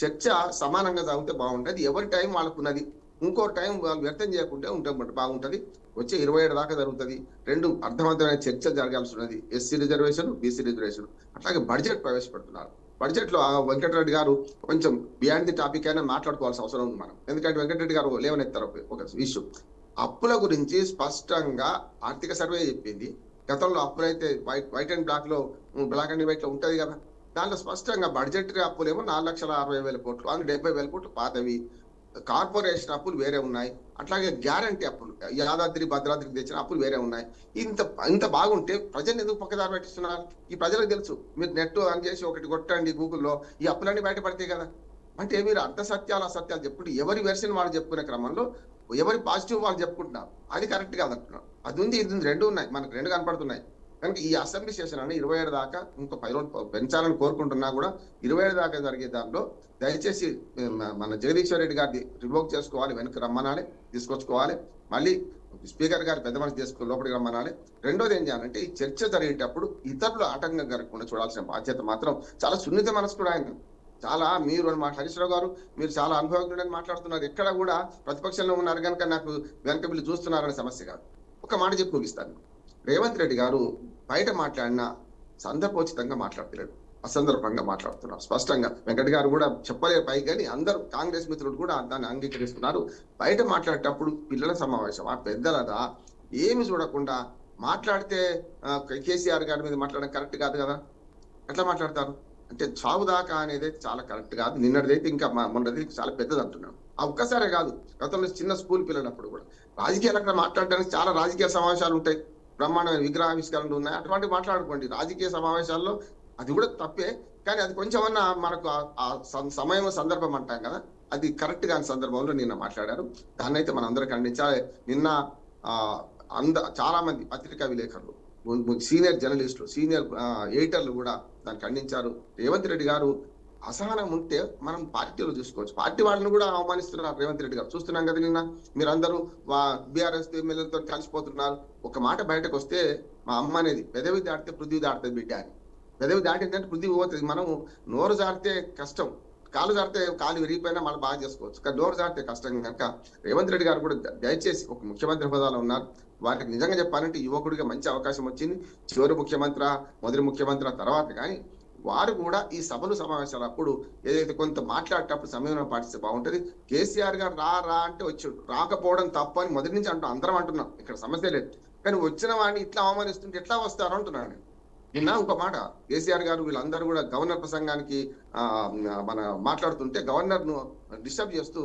చర్చ సమానంగా సాగితే బాగుంటుంది. ఎవరి టైం వాళ్ళకు ఉన్నది. ఇంకో టైం వాళ్ళు వ్యర్థం చేయకుంటే ఉంటే బాగుంటది. వచ్చే 27 దాకా జరుగుతుంది. 2 అర్థవంతమైన చర్చ జరగాల్సి ఉన్నది. SC reservation, BC reservation. అట్లాగే బడ్జెట్ ప్రవేశపెడుతున్నారు. బడ్జెట్ లో వెంకటరెడ్డి గారు కొంచెం బియాండ్ ది టాపిక్ అయినా మాట్లాడుకోవాల్సిన అవసరం ఉంది మనం. ఎందుకంటే వెంకటరెడ్డి గారు లేవనెత్తారు ఒక ఇష్యూ. అప్పుల గురించి స్పష్టంగా ఆర్థిక సర్వే చెప్పింది. గతంలో అప్పులైతే white and black and white లో ఉంటది కదా. దాంట్లో స్పష్టంగా బడ్జెట్ అప్పులేమో 4,60,000 కోట్లు, అందులో 70,000 కోట్లు పాతవి. కార్పొరేషన్ అప్పులు వేరే ఉన్నాయి. అట్లాగే గ్యారంటీ అప్పులు, యాదాద్రి భద్రాద్రికి తెచ్చిన అప్పులు వేరే ఉన్నాయి. ఇంత బాగుంటే ప్రజలు ఎందుకు పక్కదారి పెట్టిస్తున్నారు? ఈ ప్రజలకు తెలుసు. మీరు నెట్ ఆన్ చేసి ఒకటి కొట్టండి గూగుల్లో, ఈ అప్పులన్నీ బయటపడతాయి కదా. అంటే మీరు అర్ధ సత్యాలు అసత్యాలు చెప్పుకుంటే ఎవరి వెర్షన్ వాళ్ళు చెప్పుకునే క్రమంలో ఎవరి పాజిటివ్ వాళ్ళు చెప్పుకుంటున్నారు. అది కరెక్ట్ కాదు అంటున్నారు. అది ఉంది, ఇది ఉంది, 2 ఉన్నాయి, మనకు 2 కనపడుతున్నాయి. కనుక ఈ అసెంబ్లీ సెషన్ అని 27 దాకా ఇంకో 10 రోజులు పెంచాలని కోరుకుంటున్నా కూడా 27 దాకా జరిగే దాంట్లో దయచేసి మన జగదీశ్వర్ రెడ్డి గారిని రివోక్ చేసుకోవాలి, వెనక్కి రమ్మనాలి, తీసుకొచ్చుకోవాలి. మళ్ళీ స్పీకర్ గారి పెద్ద మనసు చేసుకుని లోపలికి రమ్మనాలి. రెండోది ఏం చేయాలంటే ఈ చర్చ జరిగేటప్పుడు ఇతరులు ఆటంకం జరగకుండా చూడాల్సిన బాధ్యత మాత్రం చాలా సున్నిత మనసు కూడా ఆయన. చాలా మీరు హరీష్ రావు గారు మీరు చాలా అనుభవజ్ఞుడని మాట్లాడుతున్నారు. ఎక్కడ కూడా ప్రతిపక్షంలో ఉన్నారు కనుక నాకు వెనక వీళ్ళు చూస్తున్నారనే సమస్య కాదు. ఒక మాట చెప్పి ముగిస్తాను. రేవంత్ రెడ్డి గారు బయట మాట్లాడినా సందర్భోచితంగా మాట్లాడలేడు, అసందర్భంగా మాట్లాడుతున్నారు. స్పష్టంగా వెంకట గారు కూడా చెప్పలేరు పై, కానీ అందరూ కాంగ్రెస్ మిత్రులు కూడా దాన్ని అంగీకరిస్తున్నారు. బయట మాట్లాడేటప్పుడు పిల్లల సమావేశం పెద్దలదా ఏమి చూడకుండా మాట్లాడితే కేసీఆర్ గారి మీద మాట్లాడడం కరెక్ట్ కాదు కదా. ఎట్లా మాట్లాడతారు అంటే చావు దాకా అనేది చాలా కరెక్ట్ కాదు. నిన్నటిదైతే ఇంకా మొన్నది చాలా పెద్దది అంటున్నాను. ఆ ఒక్కసారే కాదు, గతంలో చిన్న స్కూల్ పిల్లలప్పుడు కూడా రాజకీయాలు అక్కడ మాట్లాడడానికి చాలా రాజకీయ సమావేశాలు ఉంటాయి, బ్రహ్మాండమైన విగ్రహావిష్కరణలు ఉన్నాయి. అటువంటి మాట్లాడుకోండి. రాజకీయ సమావేశాల్లో అది కూడా తప్పే, కానీ అది కొంచెమన్నా మనకు ఆ సమయం సందర్భం అంటాం కదా, అది కరెక్ట్ కాని సందర్భంలో నిన్న మాట్లాడారు. దాన్ని అయితే మనం అందరూ ఖండించాలి. నిన్న చాలా మంది పత్రికా విలేకరులు, సీనియర్ జర్నలిస్టులు, సీనియర్ ఎడిటర్లు కూడా దాన్ని ఖండించారు. రేవంత్ రెడ్డి గారు అసహనం ఉంటే మనం పార్టీలో చూసుకోవచ్చు. పార్టీ వాళ్ళని కూడా అవమానిస్తున్నారు రేవంత్ రెడ్డి గారు. చూస్తున్నాం కదా నిన్న మీరందరూ బీఆర్ఎస్ ఎమ్మెల్యేలతో కలిసిపోతున్నారు. ఒక మాట బయటకు వస్తే మా అమ్మ అనేది పెదవి దాటితే పృథ్వీ దాటుతుంది బిడ్డ అని. పెదవి దాటిందంటే పృథ్వీ పోతుంది. మనం నోరు జారితే కష్టం, కాలు జారితే కాలు విరిగిపోయినా మనం బాగా చేసుకోవచ్చు, కానీ నోరు జారితే కష్టం. కనుక రేవంత్ రెడ్డి గారు కూడా దయచేసి ఒక ముఖ్యమంత్రి హోదాలో ఉన్నారు. వారికి నిజంగా చెప్పాలంటే యువకుడిగా మంచి అవకాశం వచ్చింది. చివరి ముఖ్యమంత్రి, మొదటి ముఖ్యమంత్రి తర్వాత, కానీ వారు కూడా ఈ సభలు సమావేశాలప్పుడు ఏదైతే కొంత మాట్లాడేటప్పుడు సమయంలో పాటిస్తే బాగుంటుంది. కేసీఆర్ గారు రా అంటే వచ్చాడు, రాకపోవడం తప్పు అని మొదటి నుంచి అందరం అంటున్నాం, ఇక్కడ సమస్య లేదు. కానీ వచ్చిన వాడిని ఇట్లా అవమానిస్తుంటే ఎట్లా వస్తారు అంటున్నాను నేను. నిన్న ఇంకో మాట, కేసీఆర్ గారు వీళ్ళందరూ కూడా గవర్నర్ ప్రసంగానికి మన మాట్లాడుతుంటే గవర్నర్ ను డిస్టర్బ్ చేస్తూ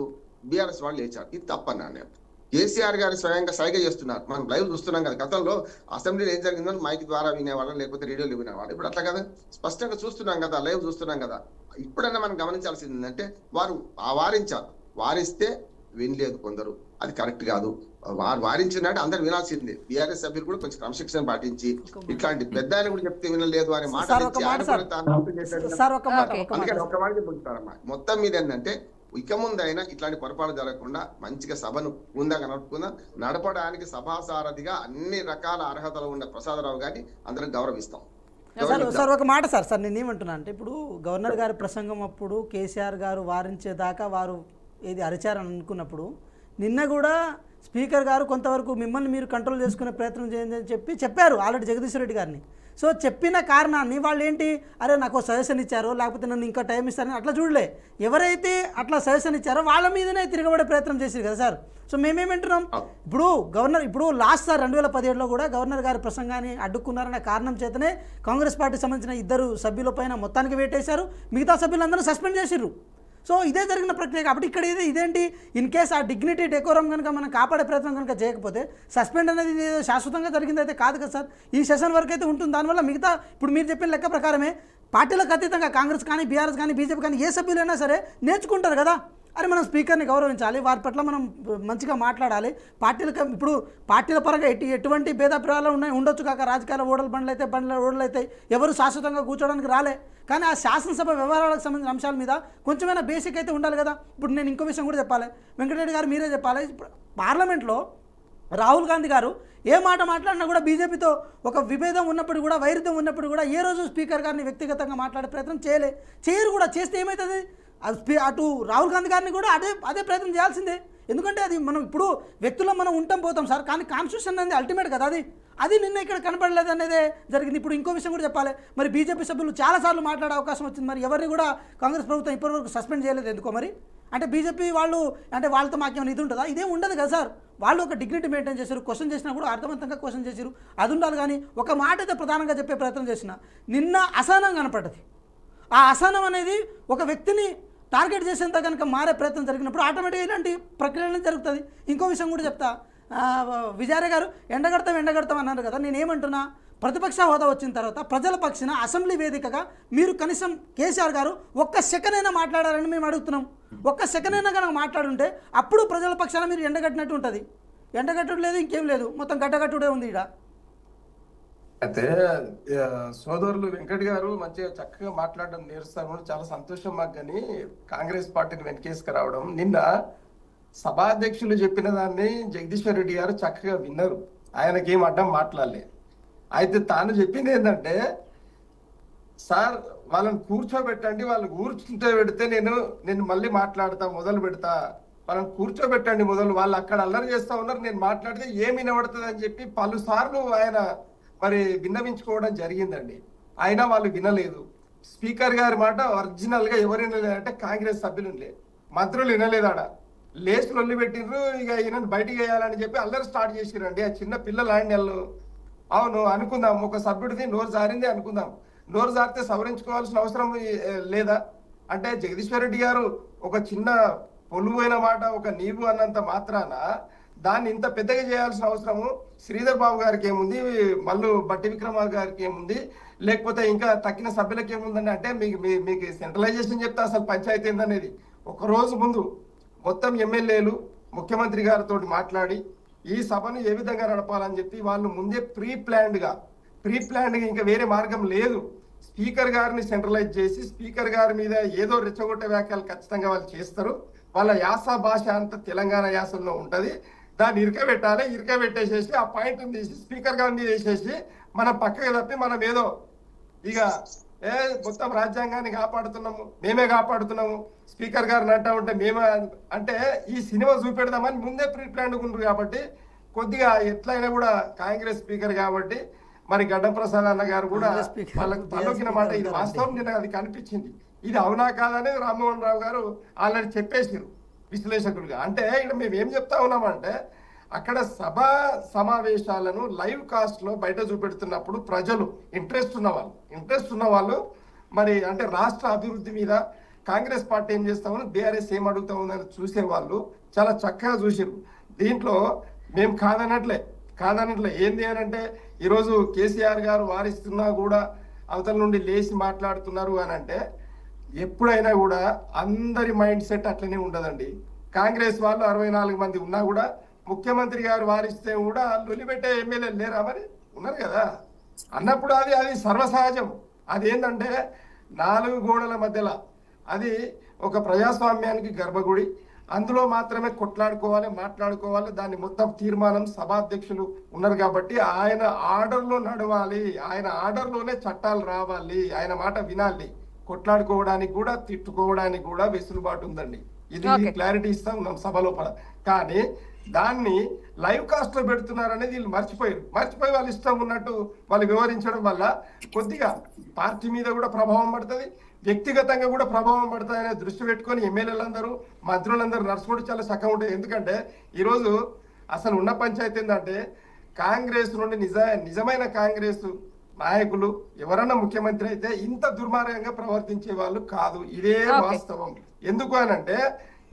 బీఆర్ఎస్ వాళ్ళు లేచారు. ఇది తప్పన్నాను నేను. కేసీఆర్ గారు స్వయంగా సైగ చేస్తున్నారు. మనం లైవ్ చూస్తున్నాం కదా. గతంలో అసెంబ్లీలో ఏం జరిగిందో మైక్ ద్వారా వినేవాళ్ళం, లేకపోతే రేడియోలో వినేవాళ్ళు. ఇప్పుడు అట్లా కదా, స్పష్టంగా చూస్తున్నాం కదా, లైవ్ చూస్తున్నాం కదా. ఇప్పుడన్నా మనం గమనించాల్సింది ఏంటంటే వారు వారించారు, వారిస్తే వినలేదు కొందరు, అది కరెక్ట్ కాదు. వారించినట్టు అందరు వినాల్సిందే. బీఆర్ఎస్ సభ్యులు కూడా కొంచెం క్రమశిక్షణ పాటించి ఇట్లాంటి పెద్ద ఆయన కూడా చెప్తే వినలేదు అనే మాట చెప్పుకుంటారమ్మా. మొత్తం మీద ఏంటంటే ఇక ముందైనా ఇట్లాంటి పొరపాటు జరగకుండా మంచిగా సభను ఉందాగా నడపడానికి సభాసారథిగా అన్ని రకాల అర్హతలు ఉన్న ప్రసాదరావు గారిని అందరం గౌరవిస్తాం. సార్ ఒక మాట సార్ నేనేమంటున్నా అంటే, ఇప్పుడు గవర్నర్ గారి ప్రసంగం అప్పుడు కేసీఆర్ గారు వారించేదాకా వారు ఏది అరిచారని అనుకున్నప్పుడు నిన్న కూడా స్పీకర్ గారు కొంతవరకు మిమ్మల్ని మీరు కంట్రోల్ చేసుకునే ప్రయత్నం చేయండి అని చెప్పారు ఆల్రెడీ జగదీష్ రెడ్డి గారిని. సో చెప్పిన కారణాన్ని వాళ్ళు ఏంటి, అరే నాకు సజెషన్ ఇచ్చారో లేకపోతే నన్ను ఇంకా టైం ఇస్తారని అట్లా చూడలే. ఎవరైతే అట్లా సజెషన్ ఇచ్చారో వాళ్ళ మీదనే తిరగబడే ప్రయత్నం చేశారు కదా సార్. సో మేమేమంటున్నాం, ఇప్పుడు లాస్ట్ సార్ 2017లో కూడా గవర్నర్ గారి ప్రసంగాన్ని అడ్డుకున్నారనే కారణం చేతనే కాంగ్రెస్ పార్టీకి సంబంధించిన 2 సభ్యుల పైన మొత్తానికి వేటేశారు, మిగతా సభ్యులందరూ సస్పెండ్ చేసిర్రు. సో ఇదే జరిగిన ప్రక్రియ కాబట్టి ఇక్కడ ఇదేంటి, ఇన్ కేస్ ఆ డిగ్నిటీ డెకోరం కనుక మనం కాపాడే ప్రయత్నం కనుక చేయకపోతే సస్పెండ్ అనేది శాశ్వతంగా జరిగింది అయితే కాదు కదా సార్. ఈ సెషన్ వరకు అయితే ఉంటుంది. దానివల్ల మిగతా ఇప్పుడు మీరు చెప్పిన లెక్క ప్రకారమే పార్టీలకు అతీతంగా కాంగ్రెస్ కానీ బీఆర్ఎస్ కానీ బీజేపీ కానీ ఏ సభ్యులైనా సరే నేర్చుకుంటారు కదా, అరే మనం స్పీకర్ని గౌరవించాలి, వారి పట్ల మనం మంచిగా మాట్లాడాలి. ఇప్పుడు పార్టీల పరంగా ఎటువంటి భేదాభిప్రాయాలు ఉండొచ్చు కాక, రాజకీయాల ఓడలు అయితే ఎవరు శాశ్వతంగా కూర్చోడానికి రాలే. కానీ ఆ శాసనసభ వ్యవహారాలకు సంబంధించిన అంశాల మీద కొంచెమైనా బేసిక్ అయితే ఉండాలి కదా. ఇప్పుడు నేను ఇంకో విషయం కూడా చెప్పాలి, వెంకటరెడ్డి గారు మీరే చెప్పాలి. పార్లమెంట్లో రాహుల్ గాంధీ గారు ఏ మాట మాట్లాడినా కూడా బీజేపీతో ఒక విభేదం ఉన్నప్పుడు కూడా, వైరుధ్యం ఉన్నప్పుడు కూడా ఏ రోజు స్పీకర్ గారిని వ్యక్తిగతంగా మాట్లాడే ప్రయత్నం చేయరు కూడా. చేస్తే ఏమవుతుంది, అటు రాహుల్ గాంధీ గారిని కూడా అదే ప్రయత్నం చేయాల్సిందే. ఎందుకంటే అది మనం ఇప్పుడు వ్యక్తుల్లో మనం ఉంటాం పోతాం సార్, కానీ కాన్స్టిట్యూషన్ అనేది అల్టిమేట్ కదా. అది నిన్న ఇక్కడ కనపడలేదు అనేదే జరిగింది. ఇప్పుడు ఇంకో విషయం కూడా చెప్పాలి, మరి బీజేపీ సభ్యులు చాలాసార్లు మాట్లాడే అవకాశం వచ్చింది, మరి ఎవరిని కూడా కాంగ్రెస్ ప్రభుత్వం ఇప్పటివరకు సస్పెండ్ చేయలేదు ఎందుకో మరి. అంటే బీజేపీ వాళ్ళతో మాకేమైనా ఇది ఉంటుందా? ఇదేం ఉండదు కదా సార్. వాళ్ళు ఒక డిగ్నిటీ మెయింటైన్ చేశారు, క్వశ్చన్ చేసినా కూడా అర్థవంతంగా క్వశ్చన్ చేశారు, అది ఉండాలి. కానీ ఒక మాట అయితే ప్రధానంగా చెప్పే ప్రయత్నం చేసిన నిన్న అసహనం కనపడ్డది. ఆ అసహనం అనేది ఒక వ్యక్తిని టార్గెట్ చేసేంత కనుక మారే ప్రయత్నం జరిగినప్పుడు ఆటోమేటిక్గా ఇలాంటి ప్రక్రియలు జరుగుతుంది. ఇంకో విషయం కూడా చెప్తా, విజయారే గారు ఎండగడతాం అన్నారు కదా. నేనేమంటున్నా, ప్రతిపక్ష హోదా వచ్చిన తర్వాత ప్రజల పక్షాన అసెంబ్లీ వేదికగా మీరు కనీసం కేసీఆర్ గారు ఒక్క సెకండ్ అయినా మాట్లాడారని మేము అడుగుతున్నాం. ఒక్క సెకండ్ అయినా కనుక మాట్లాడుంటే అప్పుడు ప్రజల పక్షాన మీరు ఎండగట్టినట్టు ఉంటుంది. ఎండగట్టుడు లేదు, ఇంకేం లేదు, మొత్తం గడ్డగట్టుడే ఉంది ఇక్కడ. అయితే సోదరులు వెంకట్ గారు మంచిగా చక్కగా మాట్లాడడం నేర్స్తారు, చాలా సంతోషం మాకు. కానీ కాంగ్రెస్ పార్టీని వెనకేసుకురావడం, నిన్న సభాధ్యక్షులు చెప్పిన దాన్ని జగదీశ్వర్ రెడ్డి గారు చక్కగా విన్నారు, ఆయనకేం అడ్డం మాట్లాడలే. అయితే తాను చెప్పింది ఏంటంటే, సార్ వాళ్ళని కూర్చోబెట్టండి, వాళ్ళు కూర్చుంటే పెడితే నేను మళ్ళీ మాట్లాడతా, మొదలు పెడతా, వాళ్ళని కూర్చోబెట్టండి మొదలు, వాళ్ళు అక్కడ అల్లరి చేస్తా ఉన్నారు, నేను మాట్లాడితే ఏమి వినబడుతుంది అని చెప్పి పలుసార్లు ఆయన మరి విన్నవించుకోవడం జరిగిందండి. అయినా వాళ్ళు వినలేదు. స్పీకర్ గారి మాట ఒరిజినల్ గా ఎవరు వినలేదంటే కాంగ్రెస్ సభ్యులు మంత్రులు వినలేదాడ, లేచి లొల్లి పెట్టిండ్రు. ఇక ఈయన బయటికి వేయాలని చెప్పి అల్లరి స్టార్ట్ చేసిరండి. ఆ చిన్న పిల్లలు ఆయన అవును అనుకుందాం, ఒక సభ్యుడిది నోరు జారింది అనుకుందాం, నోరు జారితే సవరించుకోవాల్సిన అవసరం లేదా అంటే, జగదీశ్వర్ రెడ్డి గారు ఒక చిన్న పొలువైన మాట, ఒక నీవు అన్నంత మాత్రాన దాన్ని ఇంత పెద్దగా చేయాల్సిన అవసరము శ్రీధర్ బాబు గారికి ఏముంది, మల్లు బట్టి విక్రమ గారికి ఏముంది, లేకపోతే ఇంకా తక్కిన సభ్యులకి ఏముందని అంటే, మీకు సెంట్రలైజేషన్ చెప్తే అసలు పంచాయతీ ఏందనేది ఒక రోజు ముందు మొత్తం ఎమ్మెల్యేలు ముఖ్యమంత్రి గారితో మాట్లాడి ఈ సభను ఏ విధంగా నడపాలని చెప్పి వాళ్ళు ముందే ప్రీ ప్లాన్డ్ గా ఇంకా వేరే మార్గం లేదు, స్పీకర్ గారిని సెంట్రలైజ్ చేసి స్పీకర్ గారి మీద ఏదో రెచ్చగొట్టే వ్యాఖ్యలు ఖచ్చితంగా వాళ్ళు చేస్తారు. వాళ్ళ యాస భాష అంతా తెలంగాణ యాసల్లో ఉంటది, దాన్ని ఇరకబెట్టేసేసి ఆ పాయింట్ తీసి స్పీకర్ గారిని వేసేసి మనం పక్కకి తప్పి మనం ఏదో ఇక మొత్తం రాజ్యాంగాన్ని మేమే కాపాడుతున్నాము, స్పీకర్ గారిని అంటా ఉంటే మేమే అంటే ఈ సినిమా చూపెడదామని ముందే ప్రీ ప్లాన్ ఉన్నారు. కాబట్టి కొద్దిగా ఎట్లయినా కూడా కాంగ్రెస్ స్పీకర్ కాబట్టి మరి గడ్డం ప్రసాద్ అన్న గారు కూడా వాళ్ళకి తలొక్కిన మాట, ఇది వాస్తవం, నిన్న అది కనిపించింది, ఇది అవునా కాదని రామ్మోహన్ రావు గారు ఆల్రెడీ చెప్పేసారు విశ్లేషకులుగా. అంటే ఇక్కడ మేము ఏం చెప్తా ఉన్నామంటే, అక్కడ సభా సమావేశాలను లైవ్ కాస్ట్ లో బయట చూపెడుతున్నప్పుడు ప్రజలు ఇంట్రెస్ట్ ఉన్న వాళ్ళు మరి అంటే రాష్ట్ర అభివృద్ధి మీద కాంగ్రెస్ పార్టీ ఏం చేస్తామని, బీఆర్ఎస్ ఏం అడుగుతా ఉందని చూసే వాళ్ళు చాలా చక్కగా చూసారు. దీంట్లో మేము కాదనట్లే ఏంది అని అంటే, ఈరోజు కేసీఆర్ గారు వారిస్తున్నా కూడా అవతల నుండి లేచి మాట్లాడుతున్నారు అని అంటే, ఎప్పుడైనా కూడా అందరి మైండ్ సెట్ అట్లనే ఉండదండి. కాంగ్రెస్ వాళ్ళు 64 మంది ఉన్నా కూడా ముఖ్యమంత్రి గారు వారిస్తే కూడా లొలిపెట్టే ఎమ్మెల్యేలు లేరా, మరి ఉన్నారు కదా అన్నప్పుడు అది సర్వసహజం. అది ఏంటంటే 4 గోడల మధ్యలో అది ఒక ప్రజాస్వామ్యానికి గర్భగుడి, అందులో మాత్రమే కొట్లాడుకోవాలి, మాట్లాడుకోవాలి, దాన్ని మొత్తం తీర్మానం సభాధ్యక్షులు ఉన్నారు కాబట్టి ఆయన ఆర్డర్లో నడవాలి, ఆయన ఆర్డర్లోనే చట్టాలు రావాలి, ఆయన మాట వినాలి. కొట్లాడుకోవడానికి కూడా తిట్టుకోవడానికి కూడా వెసులుబాటు ఉందండి. ఇది Okay. క్లారిటీ ఇస్తా ఉన్నాం సభ లోపల. కానీ దాన్ని లైవ్ కాస్ట్ లో పెడుతున్నారు అనేది వీళ్ళు మర్చిపోయి వాళ్ళు ఇష్టం ఉన్నట్టు వాళ్ళు వివరించడం వల్ల కొద్దిగా పార్టీ మీద కూడా ప్రభావం పడుతుంది, వ్యక్తిగతంగా కూడా ప్రభావం పడుతుంది అనే దృష్టి పెట్టుకొని ఎమ్మెల్యేలందరూ మంత్రులందరూ నడుచుకుంటూ చాలా చక్కగా ఉంటుంది. ఎందుకంటే ఈరోజు అసలు ఉన్న పంచాయతీ ఏంటంటే కాంగ్రెస్ నుండి నిజమైన కాంగ్రెస్ నాయకులు ఎవరన్నా ముఖ్యమంత్రి అయితే ఇంత దుర్మార్గంగా ప్రవర్తించే వాళ్ళు కాదు. ఇదే వాస్తవం. ఎందుకు అనంటే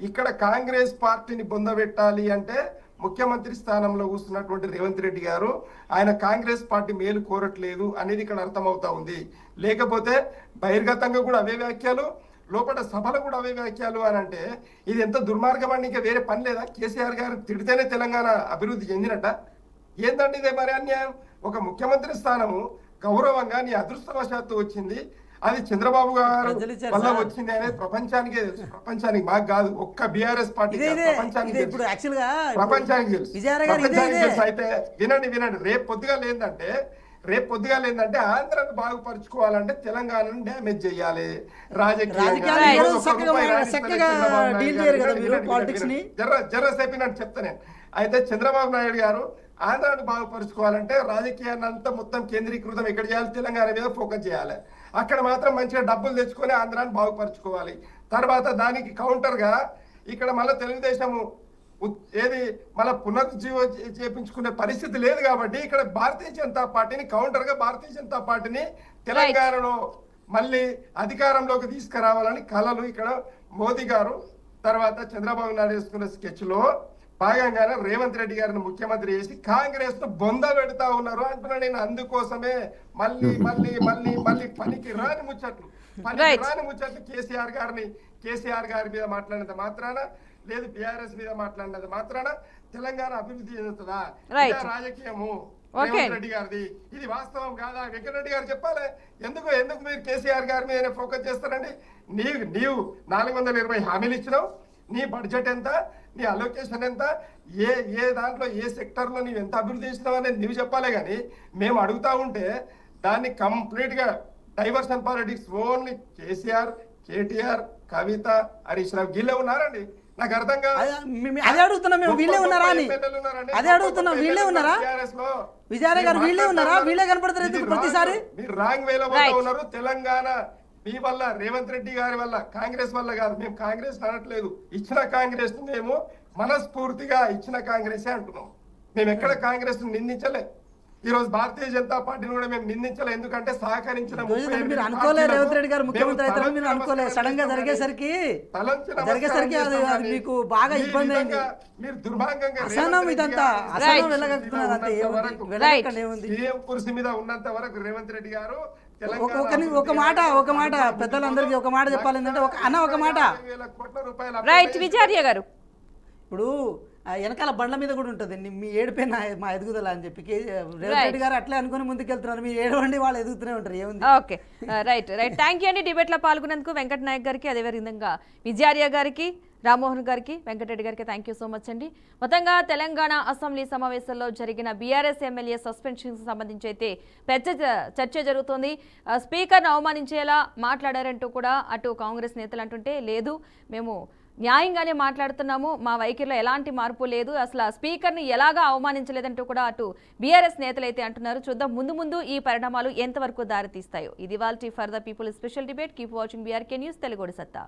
ఇక్కడ కాంగ్రెస్ పార్టీని బొందబెట్టాలి అంటే ముఖ్యమంత్రి స్థానంలో కూర్చున్నటువంటి రేవంత్ రెడ్డి గారు ఆయన కాంగ్రెస్ పార్టీ మేలు కోరట్లేదు అనేది ఇక్కడ అర్థమవుతా ఉంది. లేకపోతే బహిర్గతంగా కూడా అవే వ్యాఖ్యలు, లోపల సభలో కూడా అవే వ్యాఖ్యలు అని అంటే ఇది ఎంత దుర్మార్గం అండి. ఇంకా వేరే పని లేదా? కేసీఆర్ గారు తిడితేనే తెలంగాణ అభివృద్ధి చెందినట్ట ఏందండి ఇదే మరి అన్యాయం? ఒక ముఖ్యమంత్రి స్థానము గౌరవంగా నీ అదృష్టవశాత్తు వచ్చింది, అది చంద్రబాబు గారు వల్ల వచ్చింది అనేది ప్రపంచానికి మాకు కాదు, ఒక్క బీఆర్ఎస్ పార్టీ ప్రపంచానికి తెలుసు. అయితే వినండి రేపు పొద్దుగా లేదంటే ఆంధ్రాను బాగుపరుచుకోవాలంటే తెలంగాణను డ్యామేజ్ చేయాలి. జర్రసేపినట్టు చెప్తా నేను. అయితే చంద్రబాబు నాయుడు గారు ఆంధ్రాను బాగుపరుచుకోవాలంటే రాజకీయాన్ని అంతా మొత్తం కేంద్రీకృతం ఎక్కడ చేయాలి? తెలంగాణ మీద ఫోకస్ చేయాలి. అక్కడ మాత్రం మంచిగా డబ్బులు తెచ్చుకొని ఆంధ్రాన్ని బాగుపరుచుకోవాలి. తర్వాత దానికి కౌంటర్ గా ఇక్కడ మళ్ళీ తెలుగుదేశము ఏది మళ్ళీ పునరుజ్జీవ చేపించుకునే పరిస్థితి లేదు. కాబట్టి ఇక్కడ భారతీయ జనతా పార్టీని కౌంటర్ గా భారతీయ జనతా పార్టీని తెలంగాణలో మళ్ళీ అధికారంలోకి తీసుకురావాలని కలలు ఇక్కడ మోదీ గారు తర్వాత చంద్రబాబు నాయుడు వేసుకున్న స్కెచ్ లో భాగంగానే రేవంత్ రెడ్డి గారిని ముఖ్యమంత్రి చేసి కాంగ్రెస్ ను బొంద పెడతా ఉన్నారు అంటున్నా నేను. అందుకోసమే మళ్ళీ పనికి రాని ముచ్చట్లు కేసీఆర్ గారి మీద మాట్లాడినంత మాత్రాన లేదు బీఆర్ఎస్ మీద మాట్లాడినంత మాత్రాన తెలంగాణ అభివృద్ధి చెందుతుందా? రాజకీయము రేవంత్ రెడ్డి గారిది. ఇది వాస్తవం కాదా? వెంకటరెడ్డి గారు చెప్పాలి. ఎందుకు మీరు కేసీఆర్ గారి మీద ఫోకస్ చేస్తారండి? నీవు 420 హామీలు ఇచ్చినావు, నీ బడ్జెట్ ఎంత, నీ అలొకేషన్ ఎంత, ఏ దాంట్లో ఏ సెక్టర్ లో నీవు ఎంత అభివృద్ధి చేసినావు అనేది నీవు చెప్పాలే. కానీ మేము అడుగుతా ఉంటే దాన్ని కంప్లీట్ గా diversion politics only KCR, KTR, Kavitha, Harish Rao వీళ్ళే ఉన్నారండి. నాకు అర్థం కాదు. అదే అడుగుతున్నాం మేము, వీళ్ళే ఉన్నారా అని. అదే అడుగుతున్నాం, వీళ్ళే ఉన్నారా? విజయారాయ్ గారు వీళ్ళే ఉన్నారా? వీళ్ళే కనపడతారు ఎందుకు ప్రతిసారి? మీరు రాంగ్ వేలో పోతా ఉన్నారు. తెలంగాణ మీ వల్ల, రేవంత్ రెడ్డి గారి వల్ల, కాంగ్రెస్ వల్ల కాదు. మేము కాంగ్రెస్ అనట్లేదు. ఇచ్చిన కాంగ్రెస్ మేము మనస్ఫూర్తిగా ఇచ్చిన కాంగ్రెసే అంటున్నాం. మేము ఎక్కడ కాంగ్రెస్ నిందించలే. ఈ రోజు భారతీయ జనతా పార్టీని కూడా మేము నిందించలే. ఎందుకంటే సహకరించిన మీరు అనుకోలే రేవంత్ రెడ్డి గారు ముఖ్యమంత్రి అయితే మీరు అనుకోలే. సడన్ గా జరిగేసరికి మీకు బాగా ఇబ్బంది అయింది. మీరు దుర్భాగ్యంగా అసహనం ఇదంతా అసహనం వెళ్ళగలుగుతున్నారు అంతే. సీఎం కుర్సీ మీద ఉన్నంత వరకు రేవంత్ రెడ్డి గారు ఒక మాట పెద్దలందరికీ ఒక మాట చెప్పాలి. ఏంటంటే ఒక మాట విజయార్య గారు, ఇప్పుడు వెనకాల బండ్ల మీద కూడా ఉంటుంది మీ ఏడుపే మా ఎదుగుదల అని చెప్పి రేవంత్ రెడ్డి గారు అట్లే అనుకుని ముందుకెళ్తున్నారు. మీరు ఏడవండి వాళ్ళు ఎదుగుతూనే ఉంటారు. ఏముంది? Okay, right. థ్యాంక్ యూ అండి డిబేట్ లో పాల్గొన్నందుకు వెంకట నాయక్ గారికి, అదేవిధంగా విజయార్య గారికి, రామ్మోహన్ గారికి, వెంకటరెడ్డి గారికి థ్యాంక్ యూ సో మచ్ అండి. మొత్తంగా తెలంగాణ అసెంబ్లీ సమావేశంలో జరిగిన బీఆర్ఎస్ ఎమ్మెల్యే సస్పెన్షన్ సంబంధించి అయితే పెద్ద చర్చ జరుగుతోంది. స్పీకర్ను అవమానించేలా మాట్లాడారంటూ కూడా అటు కాంగ్రెస్ నేతలు అంటుంటే, లేదు మేము న్యాయంగానే మాట్లాడుతున్నాము, మా వైఖరిలో ఎలాంటి మార్పు లేదు, అసలు ఆ స్పీకర్ని ఎలాగా అవమానించలేదంటూ కూడా అటు బీఆర్ఎస్ నేతలైతే అంటున్నారు. చూద్దాం ముందు ఈ పరిణామాలు ఎంతవరకు దారితీస్తాయో. ఇది వాల్టీ for the people special debate. Keep watching BRK news, తెలుగుడి సత్తా.